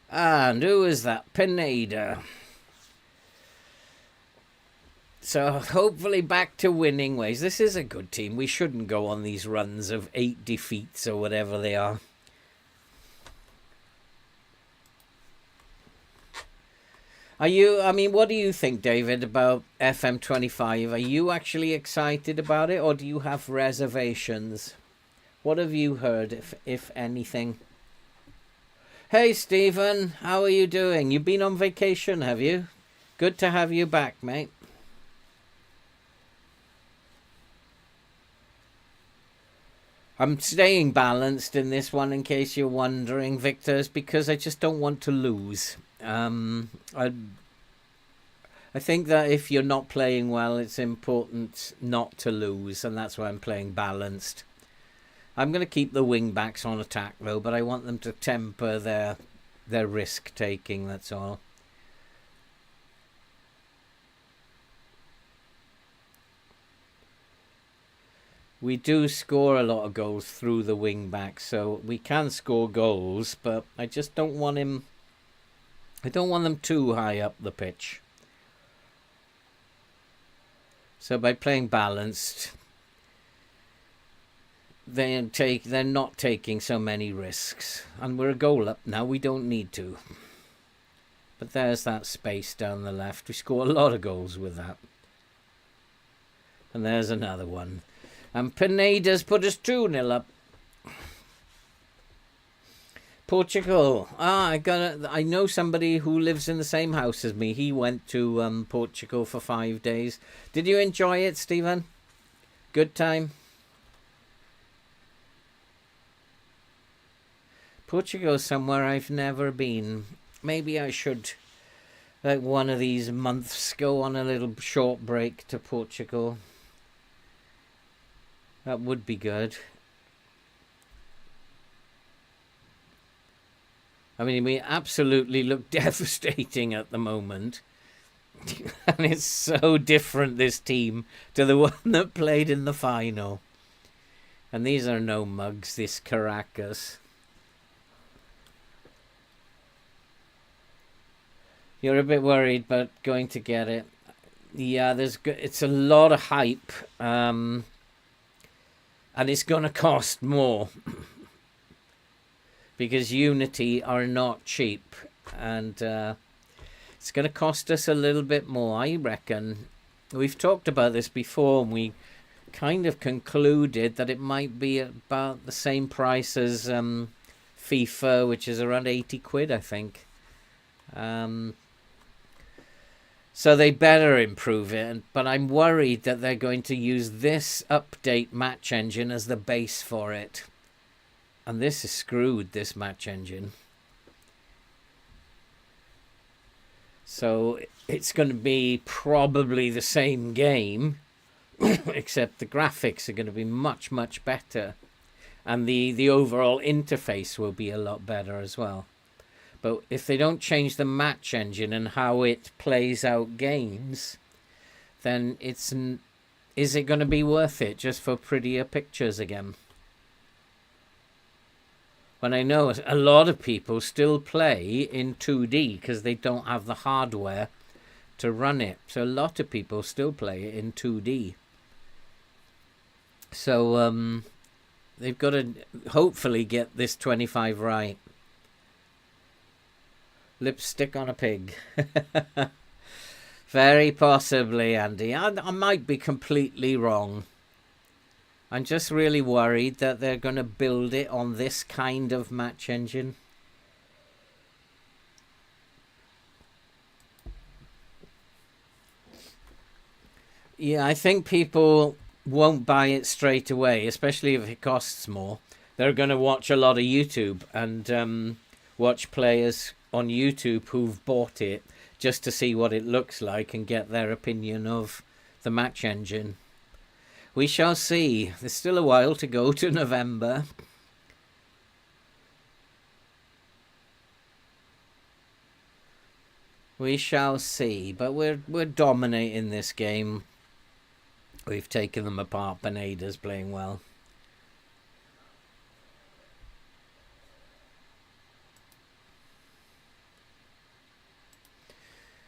And who is that? Pineda. So hopefully back to winning ways. This is a good team. We shouldn't go on these runs of 8 defeats or whatever they are. What do you think, David, about FM25? Are you actually excited about it, or do you have reservations? What have you heard, if anything? Hey, Stephen, how are you doing? You've been on vacation, have you? Good to have you back, mate. I'm staying balanced in this one, in case you're wondering, Victor, because I just don't want to lose. I think that if you're not playing well, it's important not to lose, and that's why I'm playing balanced. I'm going to keep the wing backs on attack though, but I want them to temper their risk taking, that's all. We do score a lot of goals through the wing backs, so we can score goals, but I just don't want him. I don't want them too high up the pitch. So by playing balanced, they're not taking so many risks. And we're a goal up now, we don't need to. But there's that space down the left. We score a lot of goals with that. And there's another one. And Pineda's put us 2-0 up. Portugal. I know somebody who lives in the same house as me. He went to Portugal for 5 days. Did you enjoy it, Stephen? Good time? Portugal's somewhere I've never been. Maybe I should, like one of these months, go on a little short break to Portugal. That would be good. I mean, we absolutely look devastating at the moment. And it's so different, this team, to the one that played in the final. And these are no mugs, this Caracas. You're a bit worried, but going to get it. Yeah, it's a lot of hype. And it's going to cost more. Because Unity are not cheap. And it's going to cost us a little bit more, I reckon. We've talked about this before, and we kind of concluded that it might be about the same price as FIFA, which is around 80 quid, I think. So they better improve it, but I'm worried that they're going to use this update match engine as the base for it. And this is screwed, this match engine. So it's going to be probably the same game, except the graphics are going to be much, much better. And the overall interface will be a lot better as well. But if they don't change the match engine and how it plays out games, then is it going to be worth it just for prettier pictures again? When I know a lot of people still play in 2D because they don't have the hardware to run it. So a lot of people still play it in 2D. So they've got to hopefully get this 25 right. Lipstick on a pig. Very possibly, Andy. I might be completely wrong. I'm just really worried that they're going to build it on this kind of match engine. Yeah, I think people won't buy it straight away, especially if it costs more. They're going to watch a lot of YouTube and watch players on YouTube who've bought it just to see what it looks like and get their opinion of the match engine. We shall see. There's still a while to go to November. We shall see. But we're dominating this game. We've taken them apart. Pineda's playing well.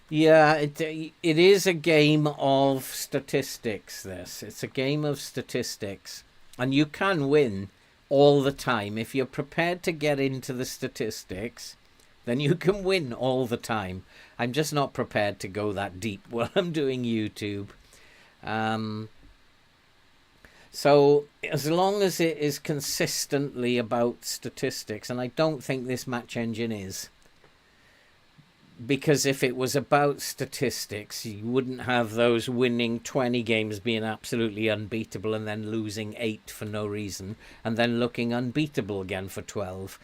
Yeah, it is a game of statistics, this. It's a game of statistics. And you can win all the time. If you're prepared to get into the statistics, then you can win all the time. I'm just not prepared to go that deep while I'm doing YouTube. So as long as it is consistently about statistics, and I don't think this match engine is, because if it was about statistics, you wouldn't have those winning 20 games being absolutely unbeatable and then losing 8 for no reason and then looking unbeatable again for 12.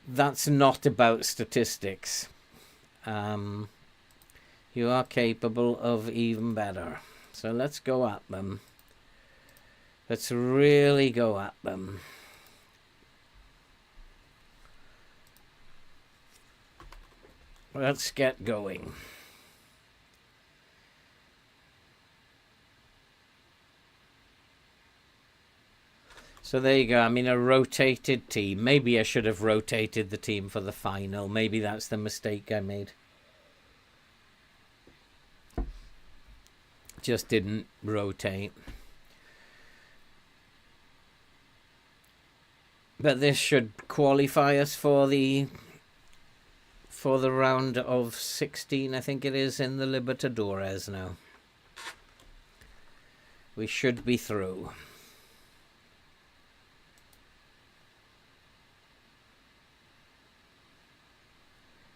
That's not about statistics. You are capable of even better. So let's go at them. Let's really go at them. Let's get going. So there you go. I mean, a rotated team. Maybe I should have rotated the team for the final. Maybe that's the mistake I made. Just didn't rotate. But this should qualify us for the round of 16, I think it is, in the Libertadores now. We should be through.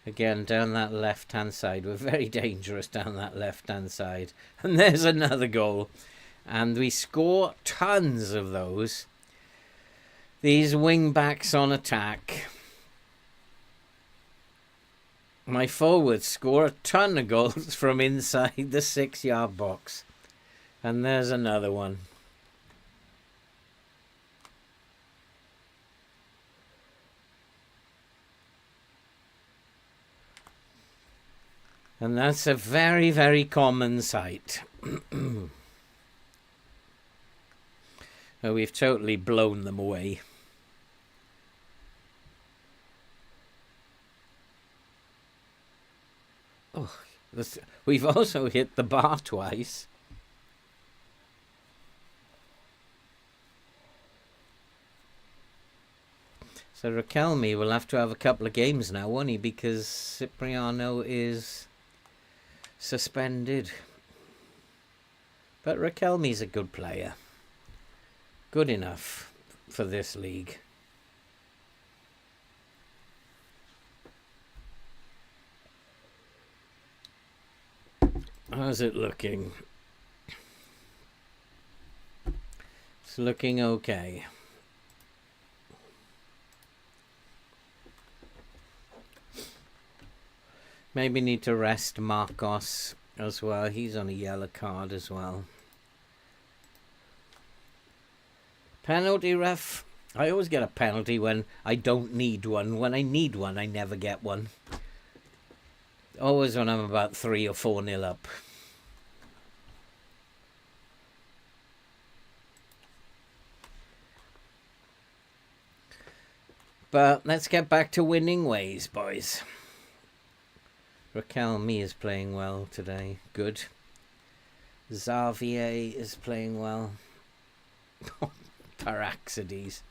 Again, down that left-hand side. We're very dangerous down that left-hand side. And there's another goal. And we score tons of those. These wing-backs on attack. My forwards score a ton of goals from inside the 6-yard box. And there's another one. And that's a very, very common sight. Oh, we've totally blown them away. Oh, we've also hit the bar twice. So Raquelme will have to have a couple of games now, won't he? Because Cipriano is suspended. But Raquelme's a good player. Good enough for this league. How's it looking? It's looking okay. Maybe need to rest Marcos as well. He's on a yellow card as well. Penalty, ref. I always get a penalty when I don't need one. When I need one, I never get one. Always when I'm about 3 or 4-0 up. But let's get back to winning ways, boys. Raquelme is playing well today. Good. Xavier is playing well. Paraxides.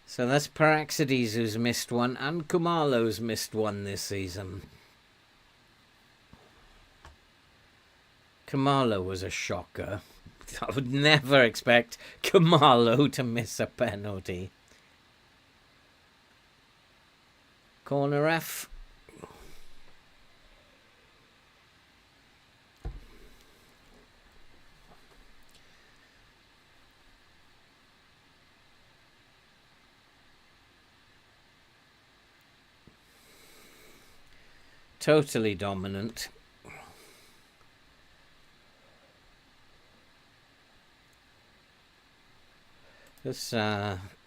So that's Paraxides who's missed one, and Kumalo's missed one this season. Kumalo was a shocker. I would never expect Kumalo to miss a penalty. Corner ref. Totally dominant. Let's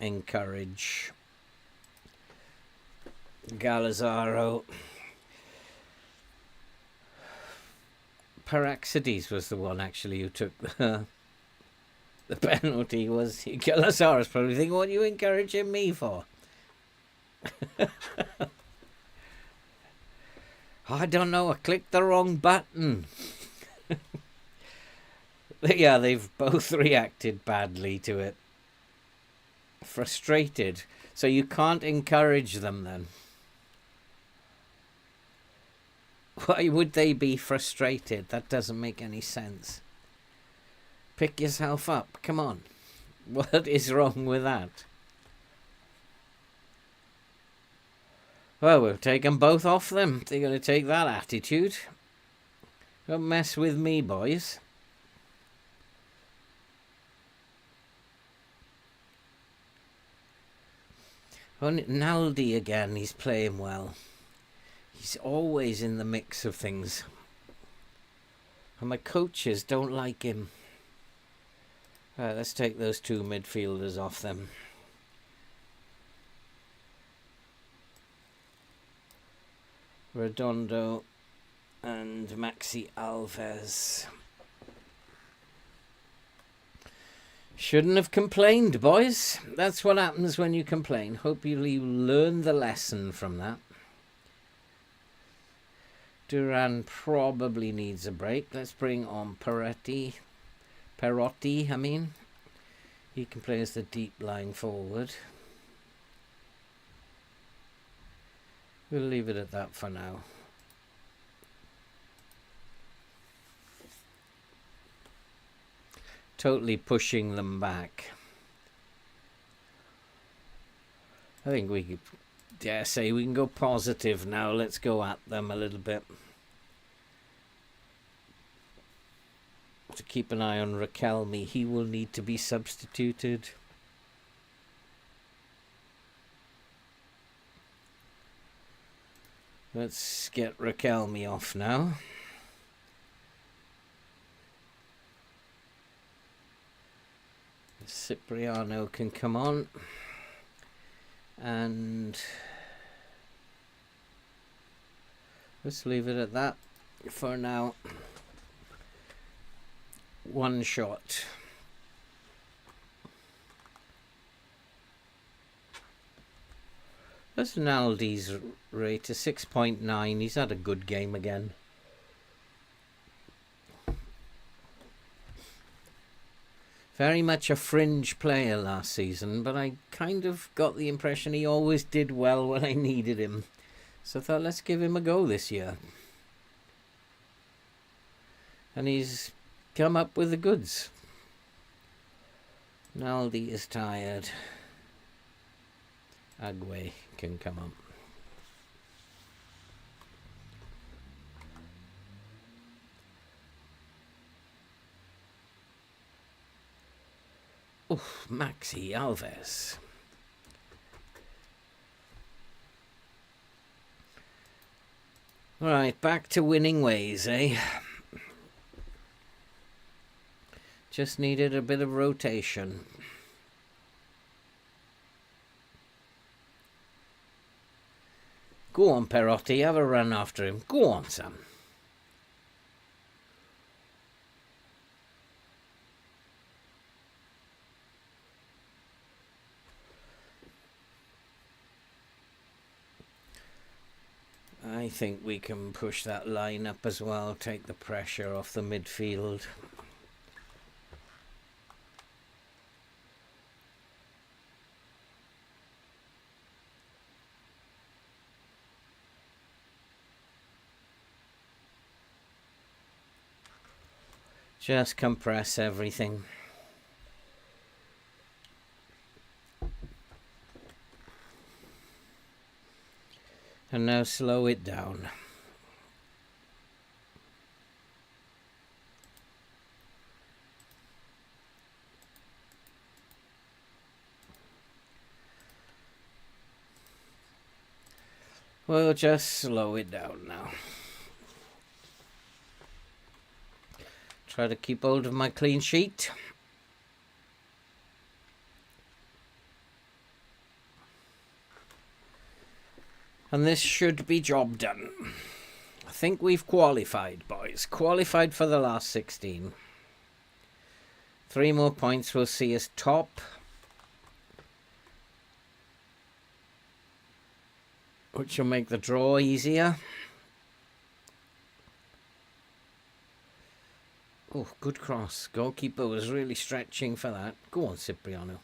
encourage Galazaro. Paraxides was the one actually who took the penalty. Was Galazaro's probably thinking, what are you encouraging me for? I don't know, I clicked the wrong button. Yeah, they've both reacted badly to it. Frustrated. So you can't encourage them then. Why would they be frustrated? That doesn't make any sense. Pick yourself up. Come on. What is wrong with that? Well, we'll take them both off them. They're going to take that attitude. Don't mess with me, boys. Oh, Naldi again. He's playing well. He's always in the mix of things. And my coaches don't like him. All right, let's take those two midfielders off them. Redondo and Maxi Alves. Shouldn't have complained, boys. That's what happens when you complain. Hopefully you learn the lesson from that. Duran probably needs a break. Let's bring on Perotti, I mean. He can play as the deep lying forward. We'll leave it at that for now. Totally pushing them back. I think we could dare say we can go positive now. Let's go at them a little bit. To keep an eye on Raquelme. He will need to be substituted. Let's get Raquelme off now. Cipriano can come on. And Let's leave it at that for now. One shot. That's Naldi's rate is 6.9. He's had a good game again. Very much a fringe player last season, but I kind of got the impression he always did well when I needed him. So I thought, let's give him a go this year. And he's come up with the goods. Naldi is tired. Agwe can come up. Oof, Maxi Alves. Right, back to winning ways, eh? Just needed a bit of rotation. Go on, Perotti, have a run after him. Go on, Sam. I think we can push that line up as well, take the pressure off the midfield. Just compress everything. And now slow it down. We'll just slow it down now. Try to keep hold of my clean sheet. And this should be job done. I think we've qualified, boys. Qualified for the last 16. 3 more points will see us top. Which will make the draw easier. Oh, good cross. Goalkeeper was really stretching for that. Go on, Cipriano.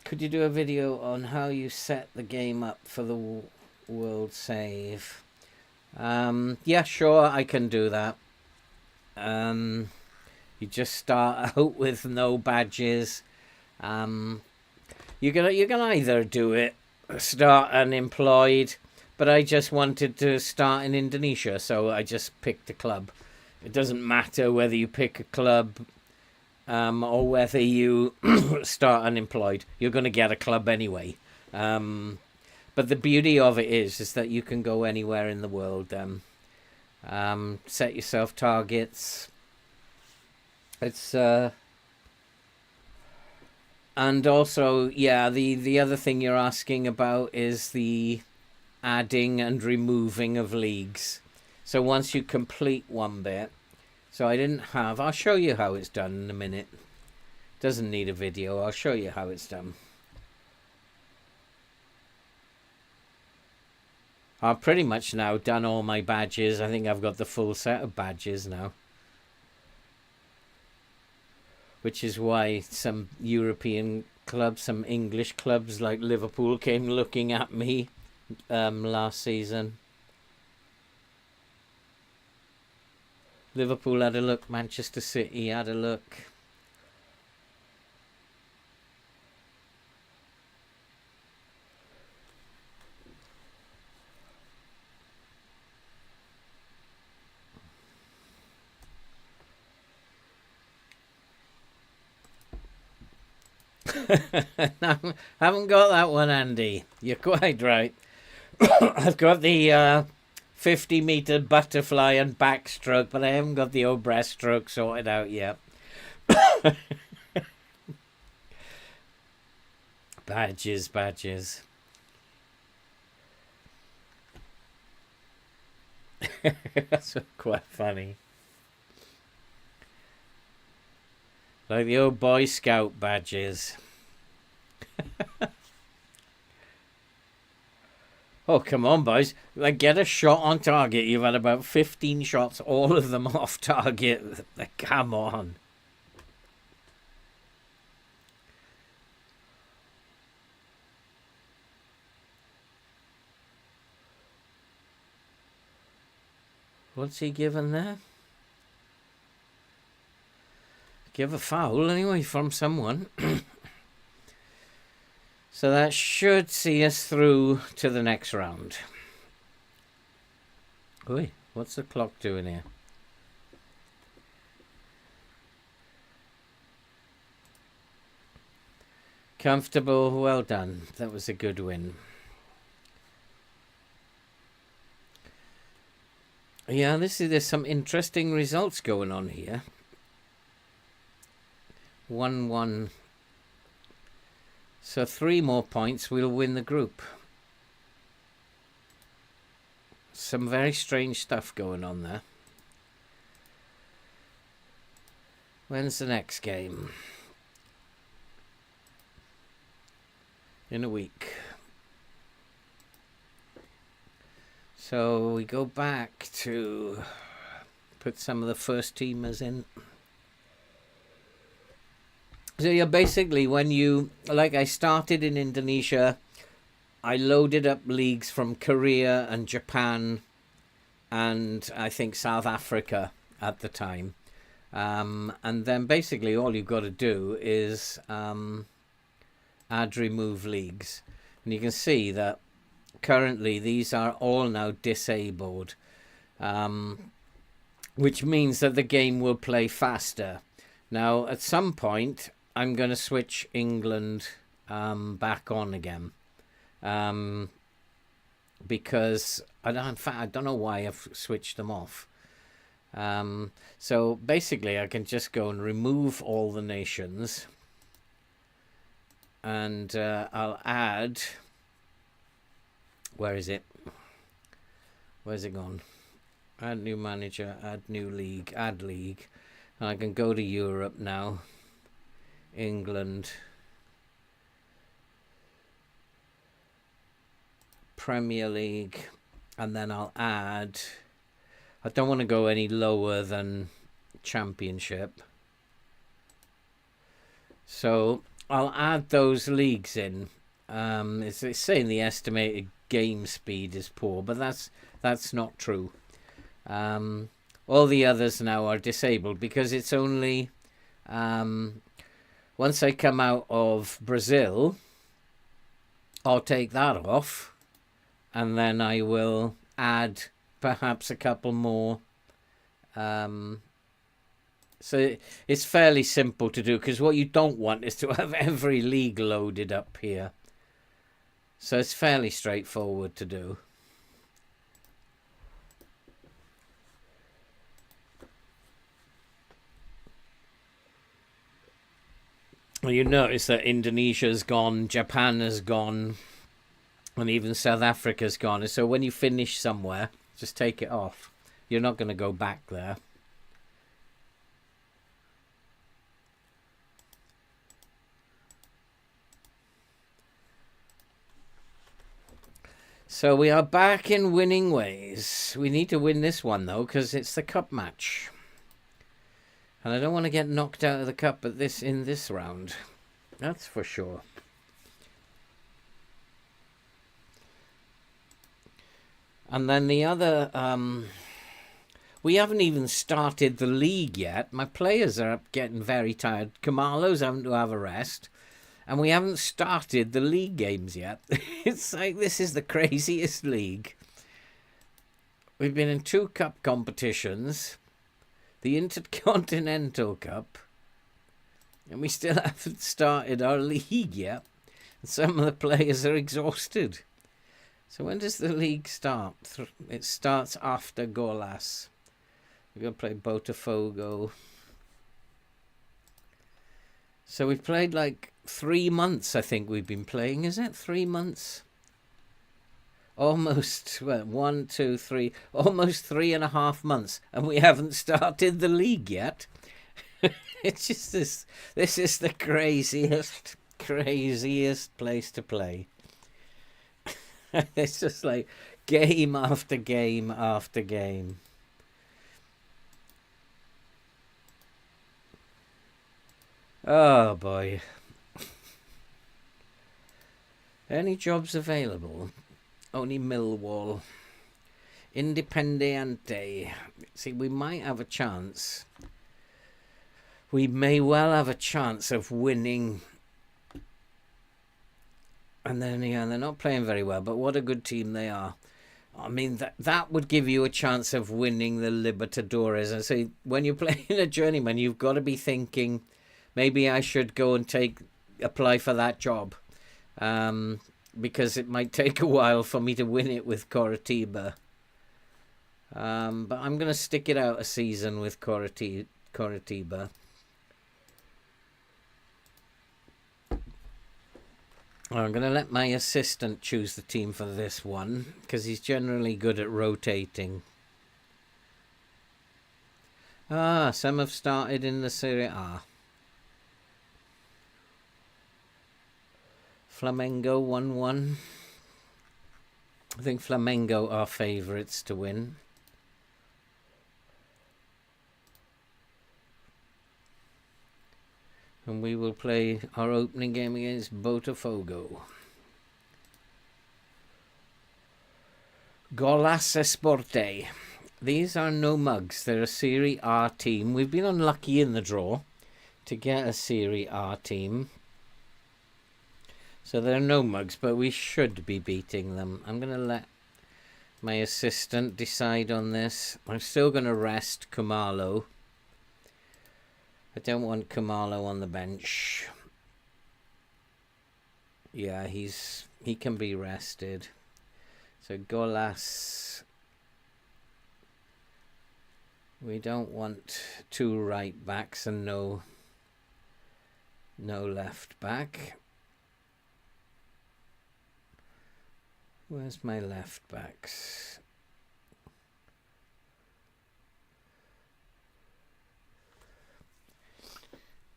Could you do a video on how you set the game up for the world save? Yeah, sure, I can do that. You just start out with no badges. You can either do it, start unemployed, but I just wanted to start in Indonesia, so I just picked a club. It doesn't matter whether you pick a club or whether you start unemployed. You're going to get a club anyway. But the beauty of it is that you can go anywhere in the world. Set yourself targets. It's and also, yeah, the other thing you're asking about is the adding and removing of leagues. So once you complete one bit, so I didn't have, I'll show you how it's done in a minute. Doesn't need a video, I'll show you how it's done. I've pretty much now done all my badges. I think I've got the full set of badges now. Which is why some European clubs, some English clubs like Liverpool came looking at me last season. Liverpool had a look, Manchester City had a look. No, haven't got that one, Andy. You're quite right. I've got the 50-meter butterfly and backstroke, but I haven't got the old breaststroke sorted out yet. Badges, badges. That's quite funny. Like the old Boy Scout badges. Oh, come on, boys. Like, get a shot on target. You've had about 15 shots, all of them off target. Like, come on. What's he given there? Give a foul anyway from someone. So that should see us through to the next round. Oi, what's the clock doing here? Comfortable, well done. That was a good win. Yeah, there's some interesting results going on here. 1-1. So 3 more points, we'll win the group. Some very strange stuff going on there. When's the next game? In a week. So we go back to put some of the first teamers in. So yeah, basically when you, like I started in Indonesia, I loaded up leagues from Korea and Japan and I think South Africa at the time. And then basically all you've got to do is add remove leagues. And you can see that currently these are all now disabled, which means that the game will play faster. Now, at some point, I'm going to switch England back on again, because in fact I don't know why I've switched them off. So basically, I can just go and remove all the nations, and I'll add. Where is it? Where's it gone? Add new manager, add new league, add league. And I can go to Europe now. England. Premier League. And then I'll add... I don't want to go any lower than Championship. So I'll add those leagues in. It's saying the estimated game speed is poor, but that's not true. All the others now are disabled because it's only once I come out of Brazil, I'll take that off, and then I will add perhaps a couple more. So it's fairly simple to do, because what you don't want is to have every league loaded up here. So it's fairly straightforward to do. Well, you notice that Indonesia's gone, Japan has gone, and even South Africa's gone. So when you finish somewhere, just take it off. You're not going to go back there. So we are back in winning ways. We need to win this one, though, because it's the cup match. And I don't want to get knocked out of the cup in this round. That's for sure. And then the other... we haven't even started the league yet. My players are getting very tired. Kamalo's having to have a rest. And we haven't started the league games yet. It's like, this is the craziest league. We've been in 2 cup competitions. The Intercontinental Cup. And we still haven't started our league yet. And some of the players are exhausted. So when does the league start? It starts after Golas. We're going to play Botafogo. So we've played like 3 months, I think we've been playing. Is it 3 months? Almost, well, 1, 2, 3, almost 3.5 months, and we haven't started the league yet. It's just this is the craziest place to play. It's just like game after game after game. Oh boy. Any jobs available? Only Millwall. Independiente. See, we might have a chance. We may well have a chance of winning. And then, yeah, they're not playing very well, but what a good team they are. I mean, that would give you a chance of winning the Libertadores. And so when you're playing a journeyman, you've got to be thinking, maybe I should go and apply for that job. Because it might take a while for me to win it with Coritiba. But I'm going to stick it out a season with Coritiba. I'm going to let my assistant choose the team for this one, because he's generally good at rotating. Some have started in the Serie A. Flamengo 1-1. I think Flamengo are favourites to win. And we will play our opening game against Botafogo. Golas Esporte. These are no mugs. They're a Serie A team. We've been unlucky in the draw to get a Serie A team. So they're no mugs, but we should be beating them. I'm going to let my assistant decide on this. I'm still going to rest Kumalo. I don't want Kumalo on the bench. Yeah, he can be rested. So Golas. We don't want 2 right backs and no left back. Where's my left backs?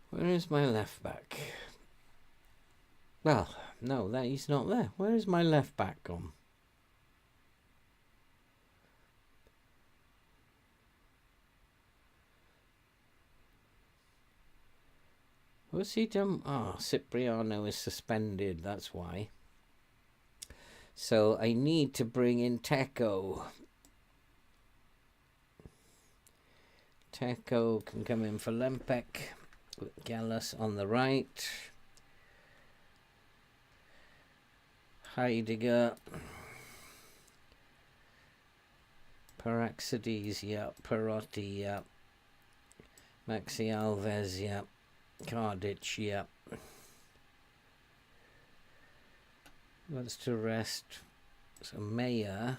Where is my left back? Well, no, he's not there. Where is my left back gone? What's he done? Cipriano is suspended, that's why. So I need to bring in Teco. Teco can come in for Lempek. Gallus on the right. Heidegger. Paraxides, yeah. Perotti, yeah. Maxi Alves, yeah. Cardic, yeah. Wants to rest. So Mayer.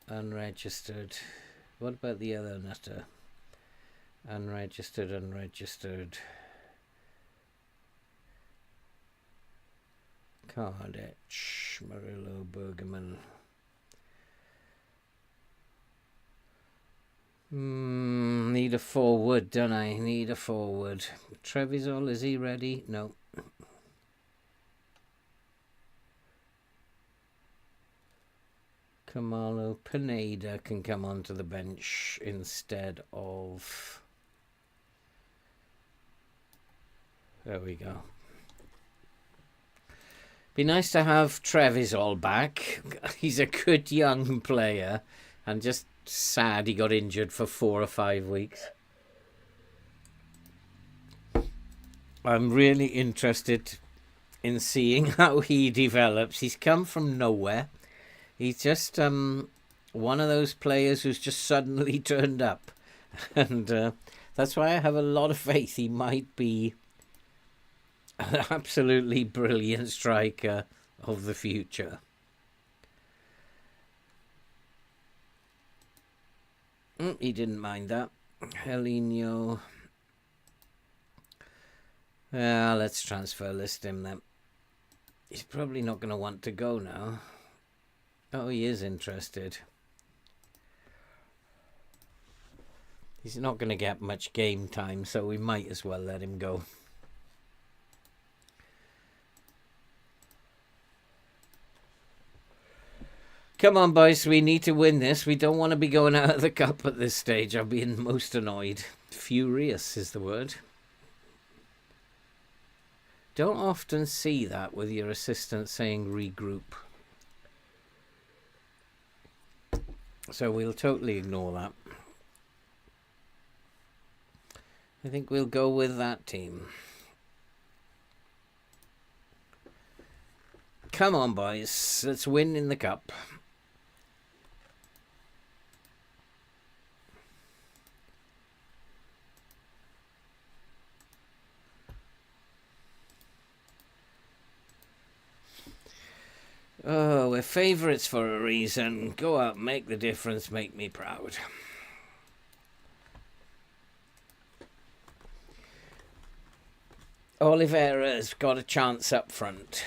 Unregistered. What about the other nutter? Unregistered. Cardic. Murillo, Bergman. Need a forward, don't I? Need a forward. Trevisol, is he ready? No. Kamalo Pineda can come onto the bench instead of... There we go. Be nice to have Trevisol back. He's a good young player, and just sad he got injured for 4 or 5 weeks. I'm really interested in seeing how he develops. He's come from nowhere. He's just one of those players who's just suddenly turned up. And that's why I have a lot of faith he might be an absolutely brilliant striker of the future. He didn't mind that. Helinho. Let's transfer list him then. He's probably not going to want to go now. Oh, he is interested. He's not going to get much game time, so we might as well let him go. Come on, boys. We need to win this. We don't want to be going out of the cup at this stage. I'm being most annoyed. Furious is the word. Don't often see that with your assistant saying regroup. So we'll totally ignore that. I think we'll go with that team. Come on, boys. Let's win in the cup. Oh, we're favourites for a reason. Go out, make the difference, make me proud. Oliveira's got a chance up front.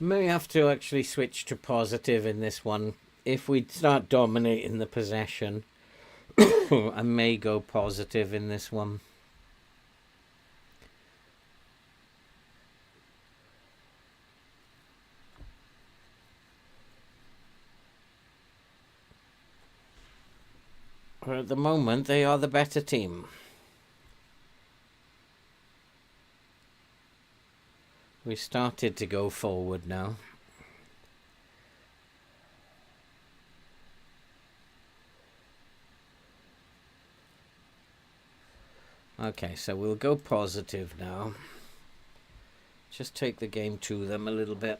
May have to actually switch to positive in this one. If we start dominating the possession, I may go positive in this one. But at the moment, they are the better team. We started to go forward now. Okay, so we'll go positive now. Just take the game to them a little bit.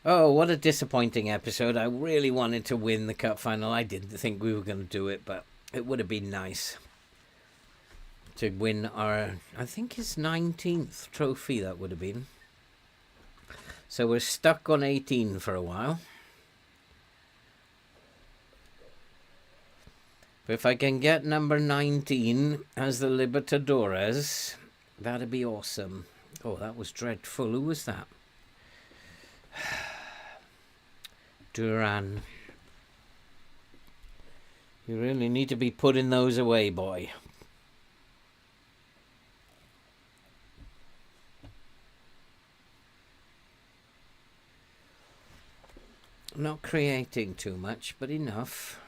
Oh, what a disappointing episode. I really wanted to win the cup final. I didn't think we were going to do it, but it would have been nice to win our, I think it's 19th trophy that would have been. So we're stuck on 18 for a while. But if I can get number 19 as the Libertadores, that'd be awesome. Oh, that was dreadful. Who was that? Duran. You really need to be putting those away, boy. Not creating too much, but enough.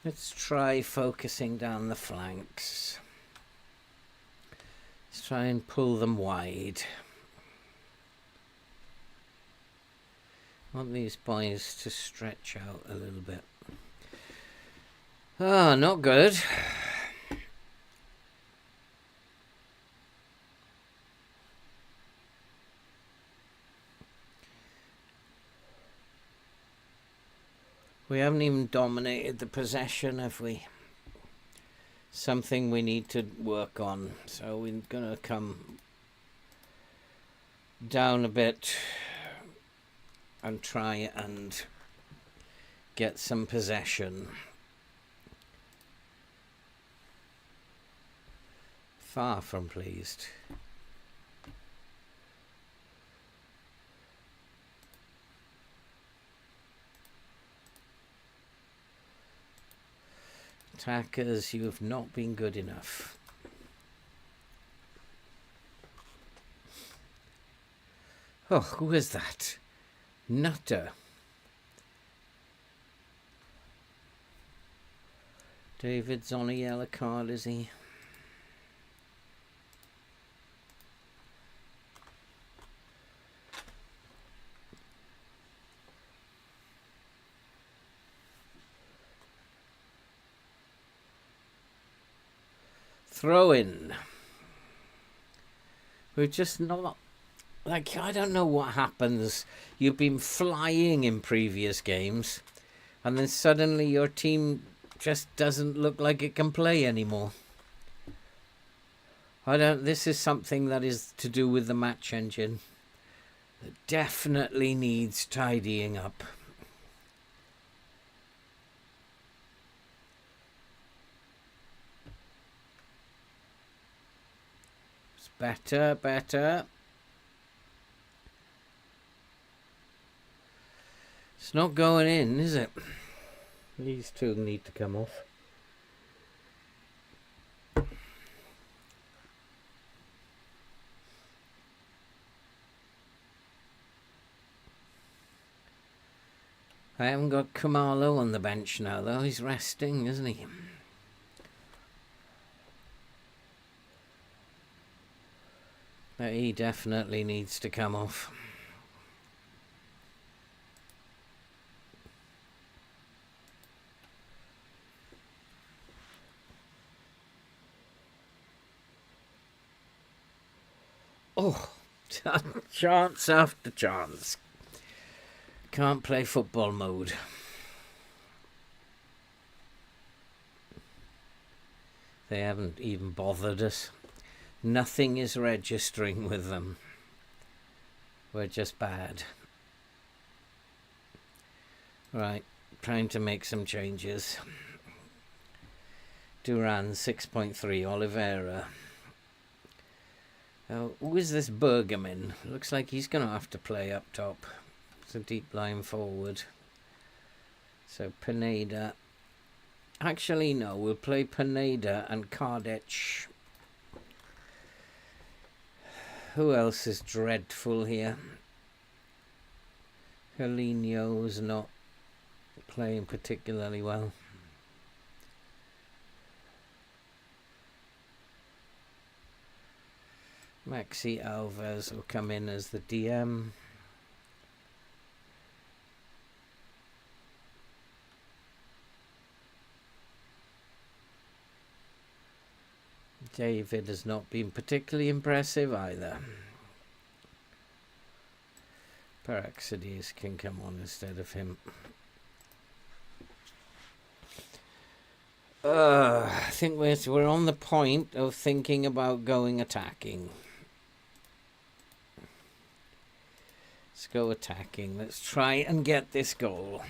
Let's try focusing down the flanks. Let's try and pull them wide. I want these boys to stretch out a little bit. Ah, not good. We haven't even dominated the possession, have we? Something we need to work on. So we're going to come down a bit and try and get some possession. Far from pleased. Attackers, you have not been good enough. Oh, who is that? Nutter. David's on a yellow card, is he? Throw in. We're just not... Like, I don't know what happens. You've been flying in previous games, and then suddenly your team just doesn't look like it can play anymore. This is something that is to do with the match engine. It definitely needs tidying up. It's better. It's not going in, is it? These two need to come off. I haven't got Kumalo on the bench now, though. He's resting, isn't he? But he definitely needs to come off. Oh, chance after chance. Can't play football mode. They haven't even bothered us. Nothing is registering with them. We're just bad. Right, trying to make some changes. Duran 6.3, Oliveira. Oh, who is this Bergamin? Looks like he's going to have to play up top. It's a deep line forward. So Pineda. Actually, no, we'll play Pineda and Kardec. Who else is dreadful here? Helino's not playing particularly well. Maxi Alves will come in as the DM. David has not been particularly impressive either. Paraxides can come on instead of him. I think we're on the point of thinking about going attacking. Let's go attacking. Let's try and get this goal.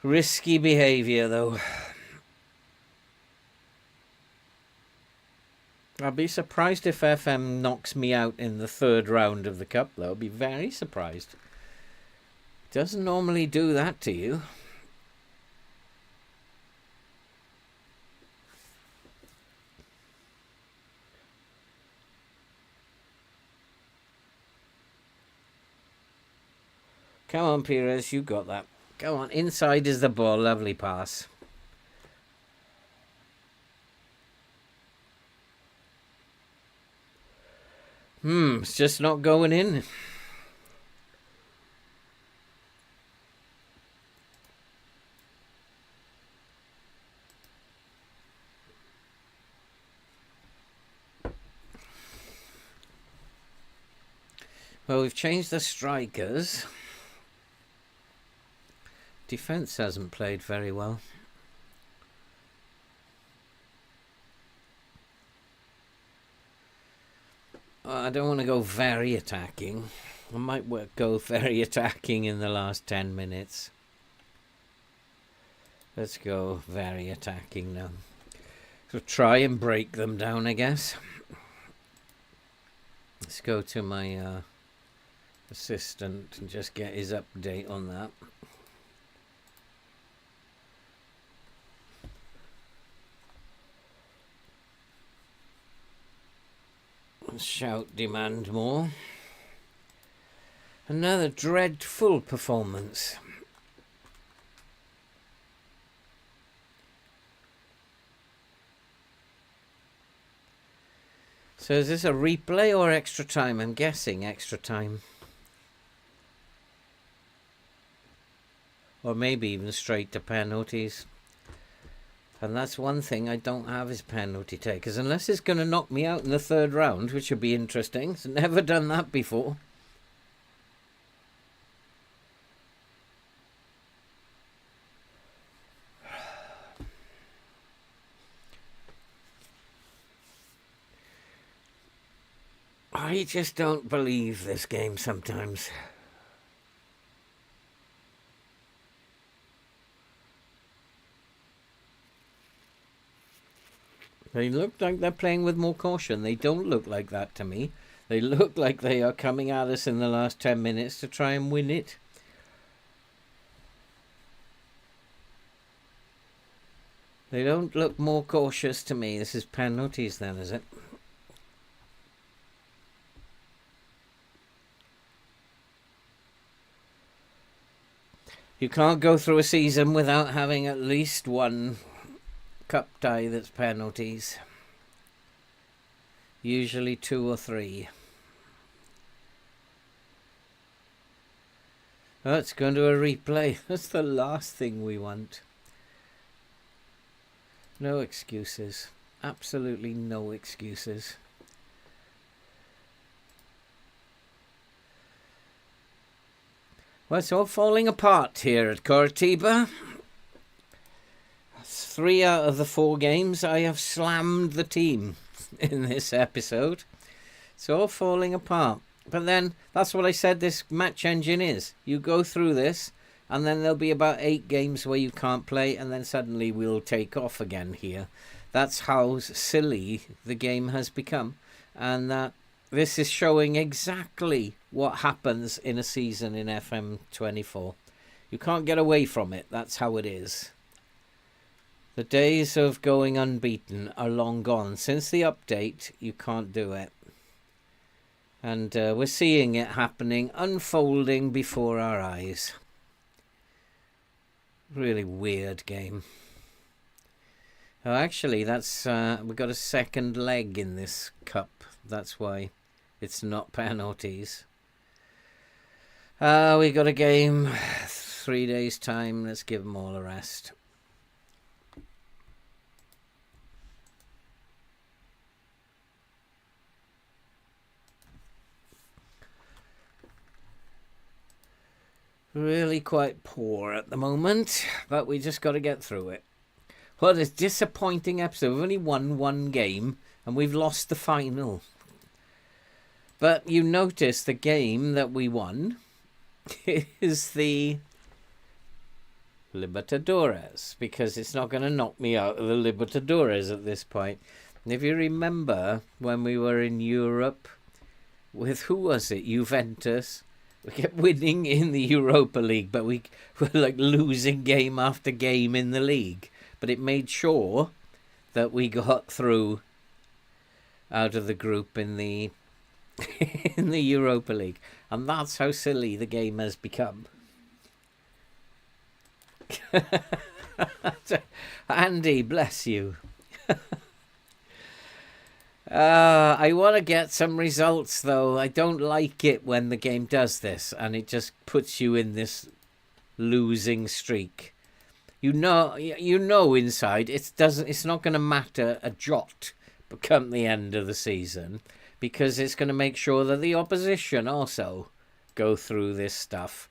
Risky behaviour, though. I'll be surprised if FM knocks me out in the third round of the cup, though. I'll be very surprised. Doesn't normally do that to you. Come on, Pires, you got that. Go on, inside is the ball. Lovely pass. It's just not going in. Well, we've changed the strikers. Defense hasn't played very well. I don't want to go very attacking. I might go very attacking in the last 10 minutes. Let's go very attacking now. So try and break them down, I guess. Let's go to my assistant and just get his update on that. Shout, demand more. Another dreadful performance. So is this a replay or extra time? I'm guessing extra time. or maybe even straight to penalties. And that's one thing I don't have is penalty takers, unless it's going to knock me out in the third round, which would be interesting. It's never done that before. I just don't believe this game sometimes. They look like they're playing with more caution. They don't look like that to me. They look like they are coming at us in the last 10 minutes to try and win it. They don't look more cautious to me. This is penalties then, is it? You can't go through a season without having at least one cup tie that's penalties. Usually 2 or 3. Let's go into a replay. That's the last thing we want. No excuses. Absolutely no excuses. Well, it's all falling apart here at Coritiba. 3 out of the 4 games I have slammed the team in this episode. It's all falling apart. But then, that's what I said this match engine is. You go through this, and then there'll be about 8 games where you can't play, and then suddenly we'll take off again here. That's how silly the game has become. And this is showing exactly what happens in a season in FM24. You can't get away from it. That's how it is. The days of going unbeaten are long gone. Since the update, you can't do it. And we're seeing it happening, unfolding before our eyes. Really weird game. Oh, actually, that's we've got a second leg in this cup. That's why it's not penalties. We got a game, 3 days' time. Let's give them all a rest. Really quite poor at the moment, but we just got to get through it. What a disappointing episode. We've only won 1 game and we've lost the final. But you notice the game that we won is the Libertadores, because it's not going to knock me out of the Libertadores at this point. And if you remember when we were in Europe with, who was it, Juventus? We kept winning in the Europa League, but we were like losing game after game in the league. But it made sure that we got through out of the group in the in the Europa League. And that's how silly the game has become. Andy, bless you. I want to get some results, though. I don't like it when the game does this, and it just puts you in this losing streak. You know inside it's not going to matter a jot come the end of the season, because it's going to make sure that the opposition also go through this stuff.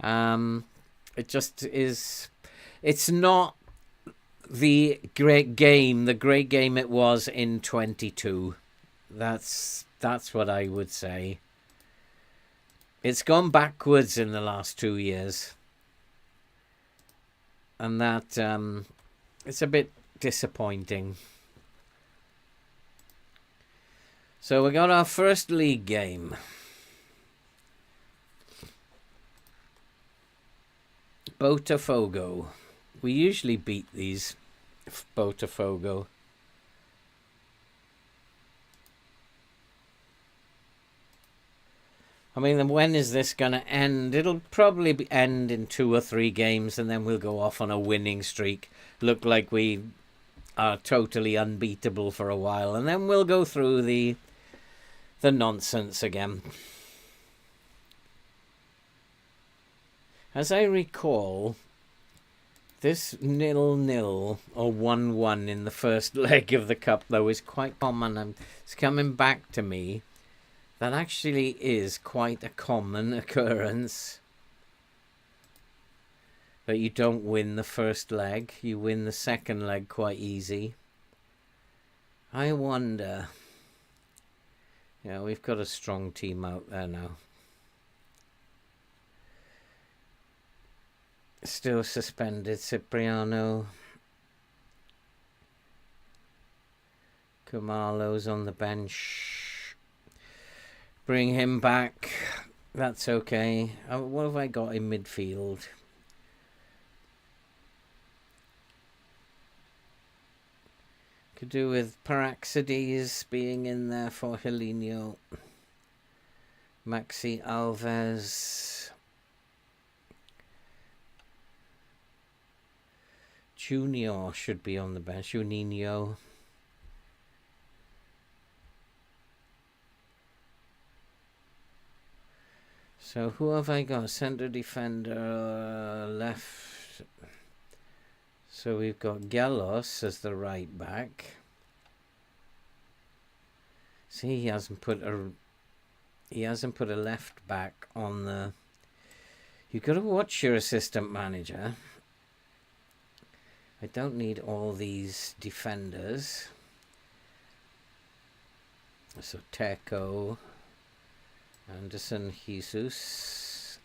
It just is. It's not the great game it was in 22. That's what I would say. It's gone backwards in the last 2 years. And that it's a bit disappointing. So we got our first league game. Botafogo. We usually beat these Botafogo. I mean, when is this going to end? It'll probably end in 2 or 3 games, and then we'll go off on a winning streak. Look like we are totally unbeatable for a while, and then we'll go through the nonsense again. As I recall, this 0-0 or 1-1 in the first leg of the cup, though, is quite common, and it's coming back to me. That actually is quite a common occurrence. That you don't win the first leg, you win the second leg quite easy. I wonder. Yeah, we've got a strong team out there now. Still suspended, Cipriano. Kumalo's on the bench. Bring him back. That's okay. What have I got in midfield? Could do with Paraxides being in there for Helinho. Maxi Alves. Junior should be on the bench. Juninho. So who have I got? Centre defender, left. So we've got Gallos as the right back. See, he hasn't put a left back on the. You've got to watch your assistant manager. I don't need all these defenders. So Teco, Anderson, Jesus,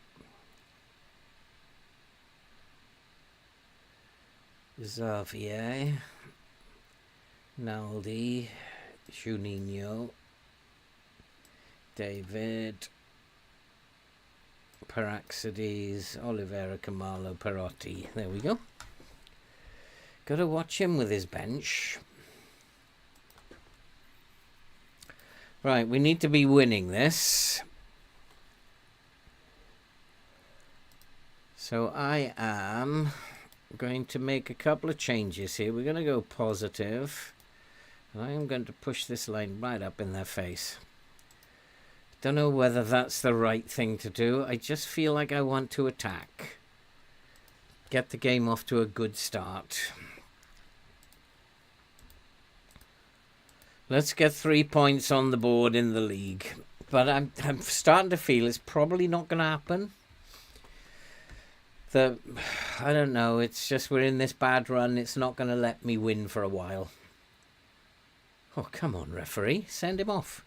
Xavier, Naldi, Juninho, David, Paraxides, Oliveira, Camalo, Perotti. There we go. Got to watch him with his bench. Right, we need to be winning this. So I am going to make a couple of changes here. We're going to go positive. And I am going to push this line right up in their face. Don't know whether that's the right thing to do. I just feel like I want to attack. Get the game off to a good start. Let's get 3 points on the board in the league. But I'm starting to feel it's probably not going to happen. I don't know. It's just we're in this bad run. It's not going to let me win for a while. Oh, come on, referee. Send him off.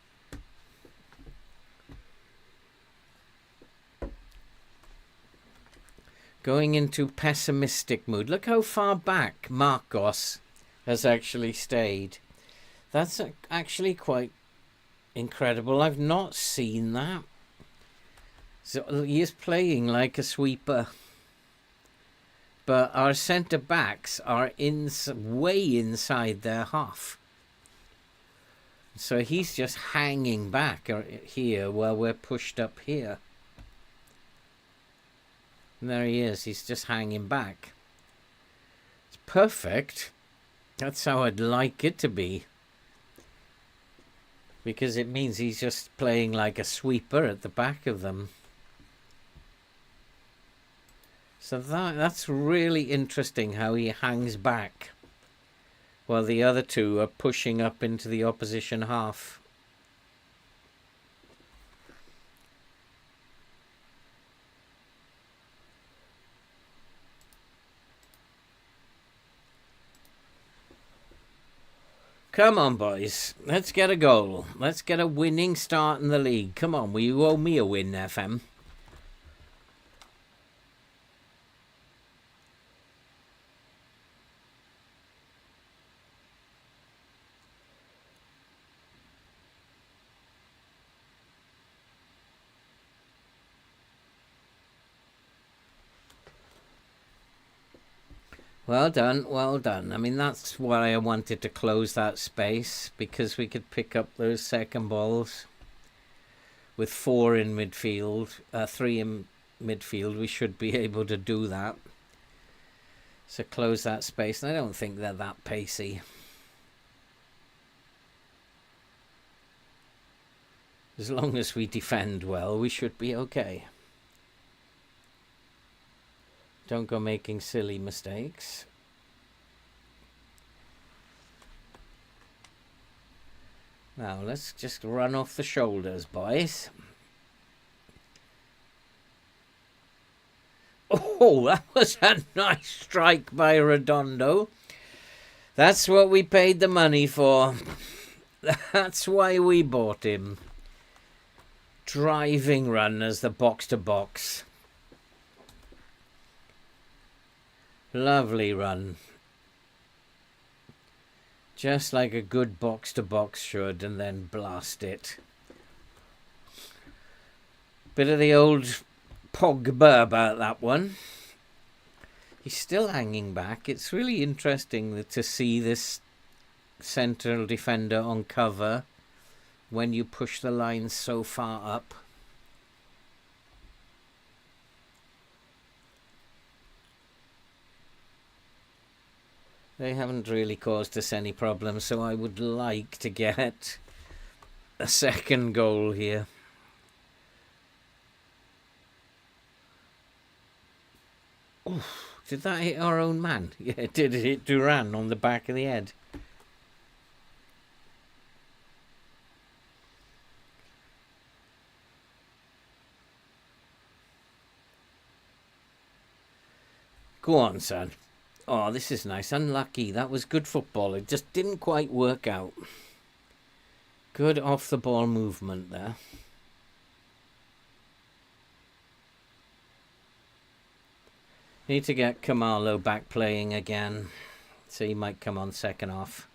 Going into pessimistic mood. Look how far back Marcos has actually stayed. That's actually quite incredible. I've not seen that. So he is playing like a sweeper. But our centre-backs are way inside their half. So he's just hanging back here while we're pushed up here. And there he is. He's just hanging back. It's perfect. That's how I'd like it to be. Because it means he's just playing like a sweeper at the back of them. So that's really interesting how he hangs back while the other two are pushing up into the opposition half. Come on, boys. Let's get a goal. Let's get a winning start in the league. Come on, will you owe me a win, FM? Well done, well done. I mean, that's why I wanted to close that space, because we could pick up those second balls. With 4 in midfield, 3 in midfield, we should be able to do that. So close that space, and I don't think they're that pacey. As long as we defend well, we should be okay. Don't go making silly mistakes. Now, let's just run off the shoulders, boys. Oh, that was a nice strike by Redondo. That's what we paid the money for. That's why we bought him. Driving run as the box-to-box. Lovely run. Just like a good box-to-box should, and then blast it. Bit of the old Pogba about that one. He's still hanging back. It's really interesting to see this central defender on cover when you push the line so far up. They haven't really caused us any problems, so I would like to get a second goal here. Oh, did that hit our own man? Yeah, it did. It hit Duran on the back of the head. Go on, son. Oh, this is nice. Unlucky. That was good football. It just didn't quite work out. Good off-the-ball movement there. Need to get Kamalo back playing again. So he might come on second half.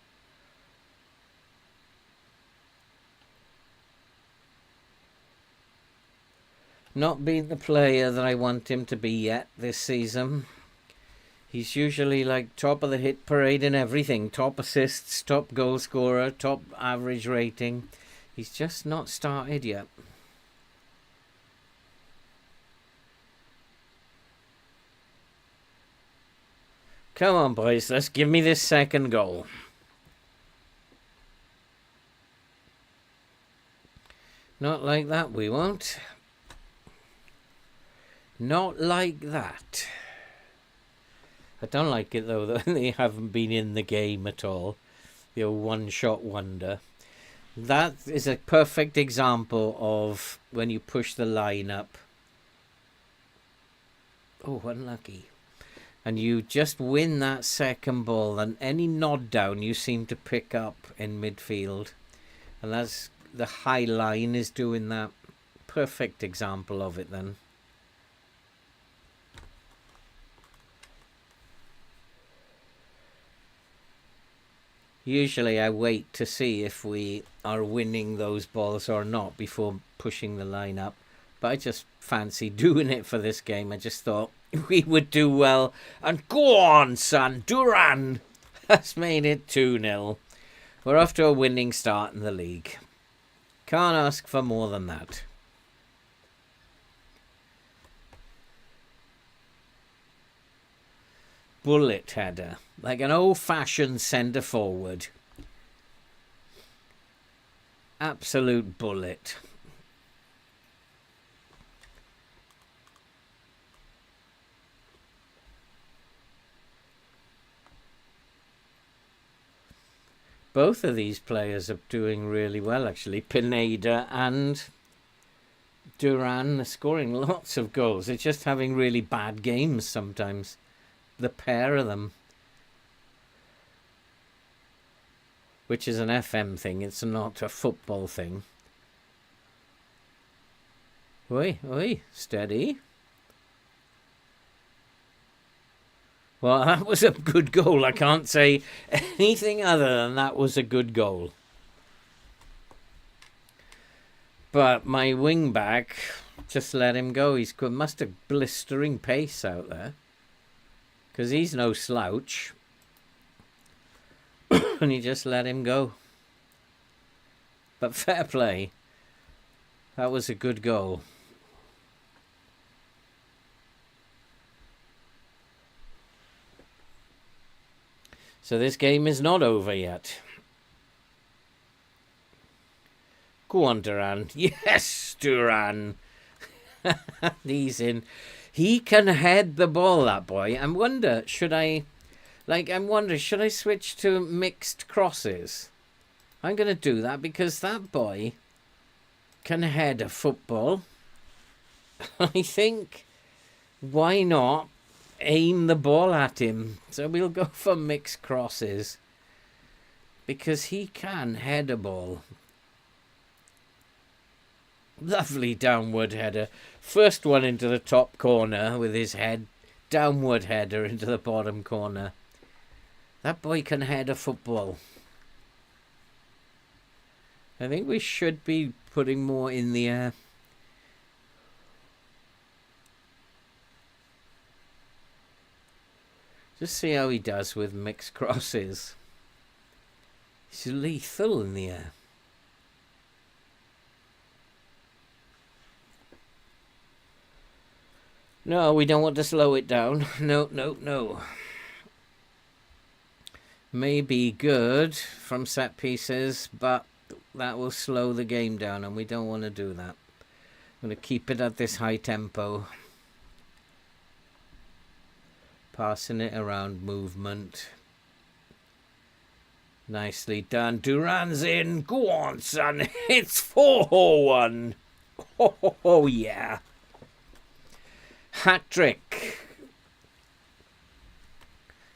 Not been the player that I want him to be yet this season. He's usually like top of the hit parade in everything. Top assists, top goal scorer, top average rating. He's just not started yet. Come on, boys. Let's give me this second goal. Not like that, we won't. Not like that. I don't like it, though, that they haven't been in the game at all. The old one-shot wonder. That is a perfect example of when you push the line up. Oh, unlucky. And you just win that second ball, and any nod down you seem to pick up in midfield. And that's the high line is doing that. Perfect example of it then. Usually I wait to see if we are winning those balls or not before pushing the line up. But I just fancy doing it for this game. I just thought we would do well. And go on, son. Duran has made it 2-0. We're off to a winning start in the league. Can't ask for more than that. Bullet header. Like an old-fashioned centre forward. Absolute bullet. Both of these players are doing really well, actually. Pineda and Duran are scoring lots of goals. They're just having really bad games sometimes. The pair of them. Which is an FM thing. It's not a football thing. Oi, oi, steady. Well, that was a good goal. I can't say anything other than that was a good goal. But my wing back just let him go. He's must have blistering pace out there. Because he's no slouch. And he just let him go. But fair play. That was a good goal. So this game is not over yet. Go on, Duran. Yes, Duran. He's in. He can head the ball, that boy. I wonder, should I switch to mixed crosses? I'm going to do that because that boy can head a football. I think, why not aim the ball at him? So we'll go for mixed crosses because he can head a ball. Lovely downward header. First one into the top corner with his head. Downward header into the bottom corner. That boy can head a football. I think we should be putting more in the air. Just see how he does with mixed crosses. He's lethal in the air. No, we don't want to slow it down. No, no, no. May be good from set pieces, but that will slow the game down, and we don't want to do that. I'm going to keep it at this high tempo. Passing it around movement. Nicely done. Duran's in. Go on, son. It's 4-1. Oh, yeah. Hat-trick.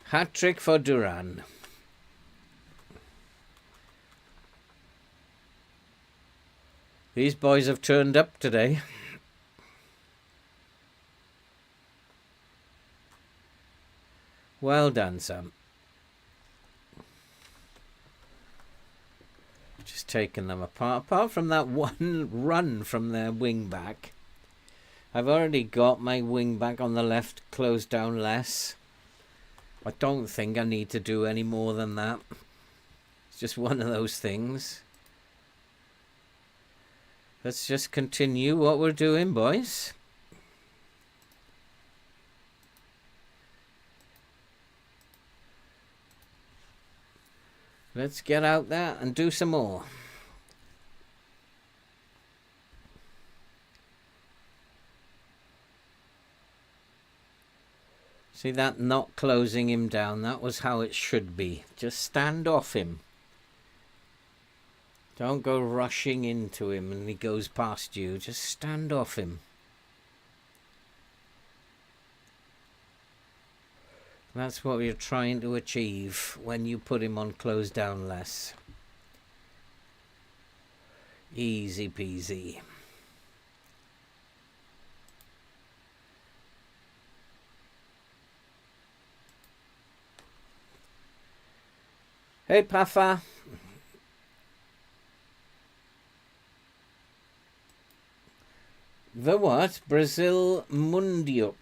Hat-trick for Duran. These boys have turned up today. Well done, Sam. Just taking them apart. Apart from that one run from their wing back, I've already got my wing back on the left closed down less. I don't think I need to do any more than that. It's just one of those things. Let's just continue what we're doing, boys. Let's get out there and do some more. See that not closing him down? That was how it should be. Just stand off him. Don't go rushing into him and he goes past you. Just stand off him. That's what you're trying to achieve when you put him on close down less. Easy peasy. Hey, Papa. The what? Brazil Mundiup.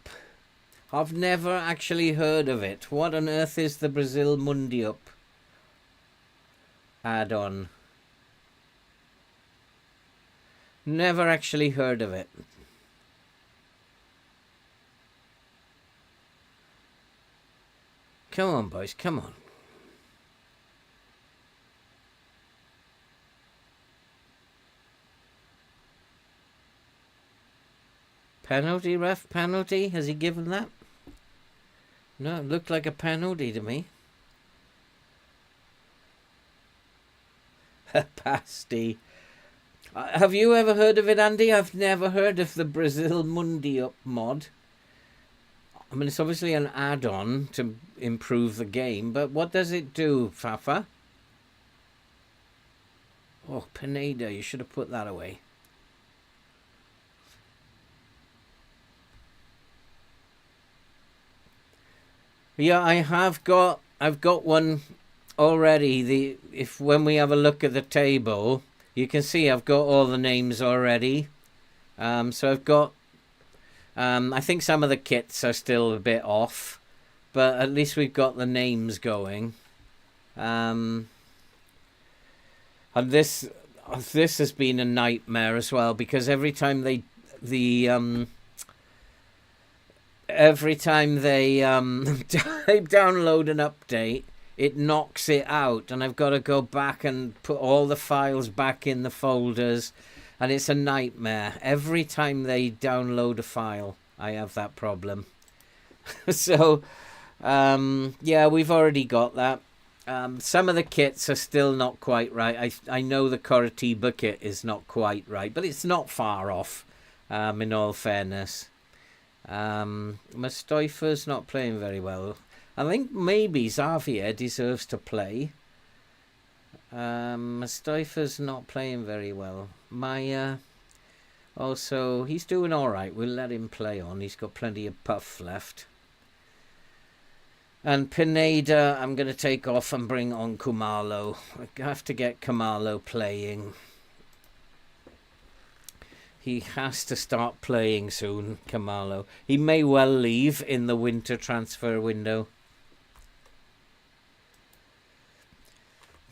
I've never actually heard of it. What on earth is the Brazil Mundiup add-on? Never actually heard of it. Come on, boys, come on. Penalty, ref? Penalty? Has he given that? No, it looked like a penalty to me. Pasty. Have you ever heard of it, Andy? I've never heard of the Brazil Mundiup mod. I mean, it's obviously an add-on to improve the game, but what does it do, Fafa? Oh, Pineda, you should have put that away. Yeah, I've got one already. When we have a look at the table, you can see I've got all the names already. So I've got I think some of the kits are still a bit off, but at least we've got the names going. And this has been a nightmare as well, because every time they download an update, it knocks it out, and I've got to go back and put all the files back in the folders, and it's a nightmare every time they download a file. I have that problem. So, yeah, we've already got that. Some of the kits are still not quite right. I know the Coritiba kit is not quite right, but it's not far off, in all fairness. Mustafa's not playing very well. I think maybe Xavier deserves to play. Mustafa's not playing very well. Maya, also, he's doing all right. We'll let him play on. He's got plenty of puff left. And Pineda, I'm going to take off and bring on Kumalo. I have to get Kumalo playing. He has to start playing soon, Kumalo. He may well leave in the winter transfer window.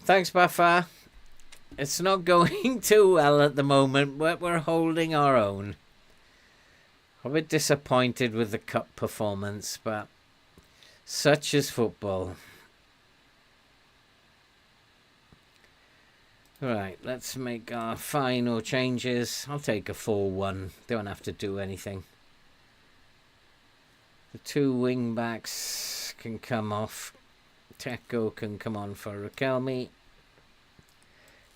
Thanks, Bafa. It's not going too well at the moment, but we're holding our own. I'm a bit disappointed with the cup performance, but such is football. Right, let's make our final changes. I'll take a 4-1. Don't have to do anything. The 2 wing backs can come off. Teko can come on for Raquelme.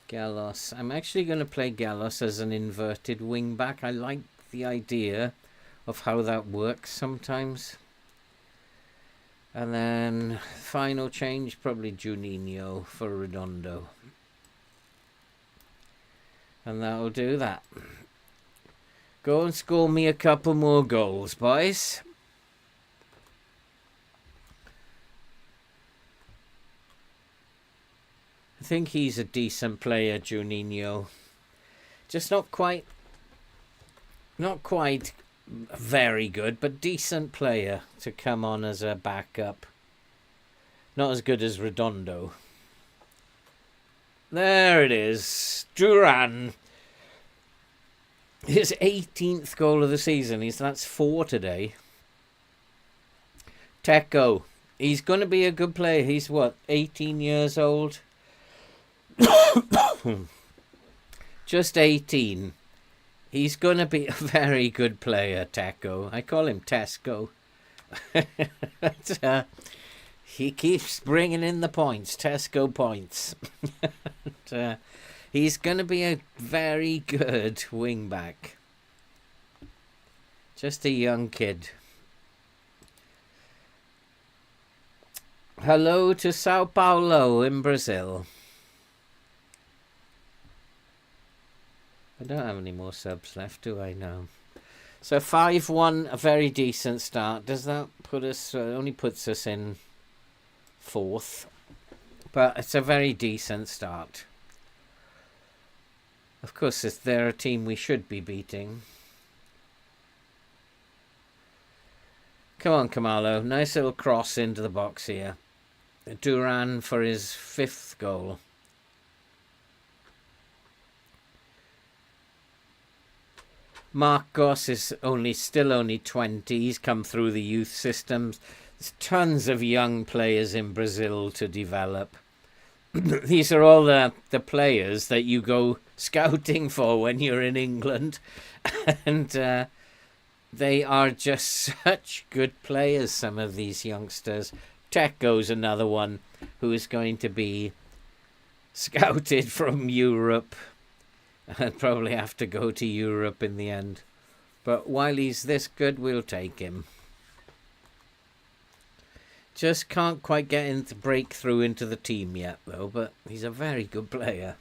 Gallos. I'm actually going to play Gallos as an inverted wing back. I like the idea of how that works sometimes. And then final change, probably Juninho for Redondo. And that'll do that. Go and score me a couple more goals, boys. I think he's a decent player, Juninho. Just not quite very good, but decent player to come on as a backup. Not as good as Redondo. There it is. Duran. His 18th goal of the season. That's 4 today. Teko. He's going to be a good player. He's what, 18 years old? Just 18. He's going to be a very good player, Teko. I call him Tesco. But, he keeps bringing in the points. Tesco points. He's going to be a very good wing back. Just a young kid. Hello to Sao Paulo in Brazil. I don't have any more subs left, do I? No. So 5-1, a very decent start. Does that put us... only puts us in 4th. But it's a very decent start. Of course, they're a team we should be beating. Come on, Kamalo. Nice little cross into the box here. Duran for his 5th goal. Marcos is still only 20. He's come through the youth systems. There's tons of young players in Brazil to develop. These are all the players that you go scouting for when you're in England. And they are just such good players, some of these youngsters. Teko's another one who is going to be scouted from Europe. I'd probably have to go to Europe in the end. But while he's this good, we'll take him. Just can't quite get him to break through into the team yet, though. But he's a very good player.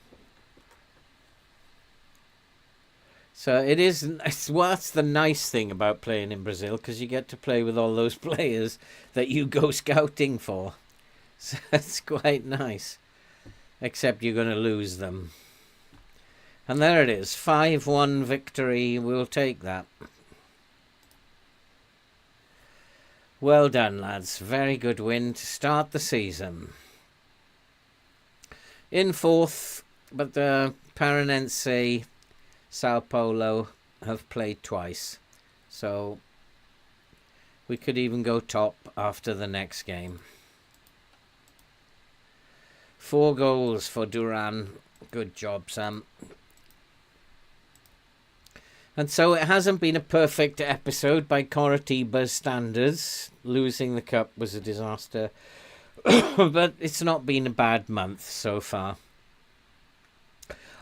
So it is... Well, that's the nice thing about playing in Brazil, because you get to play with all those players that you go scouting for. So it's quite nice. Except you're going to lose them. And there it is, 5-1 victory. We'll take that. Well done, lads. Very good win to start the season. In 4th, but the Paranense, Sao Paulo have played twice. So we could even go top after the next game. 4 goals for Duran. Good job, Sam. And so it hasn't been a perfect episode by Coritiba's standards. Losing the cup was a disaster. But it's not been a bad month so far.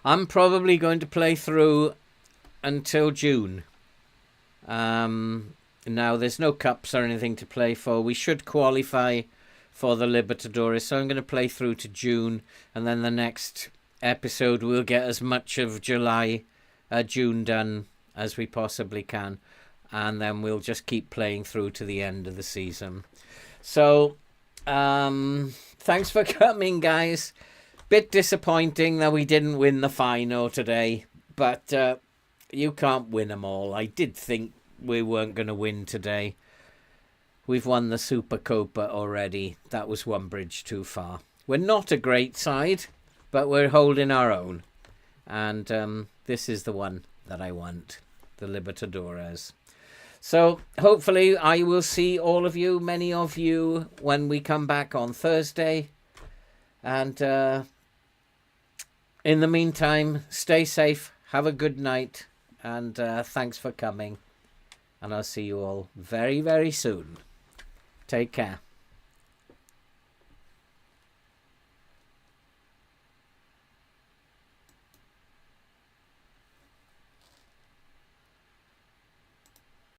I'm probably going to play through until June. Now, there's no cups or anything to play for. We should qualify for the Libertadores, so I'm going to play through to June, and then the next episode we'll get as much of June done as we possibly can, and then we'll just keep playing through to the end of the season. So, thanks for coming, guys. Bit disappointing that we didn't win the final today, but you can't win them all. I did think we weren't going to win today. We've won the Supercopa already. That was one bridge too far. We're not a great side, but we're holding our own. And this is the one that I want, the Libertadores. So hopefully I will see all of you, many of you, when we come back on Thursday. And in the meantime, stay safe, have a good night, and thanks for coming. And I'll see you all very, very soon. Take care.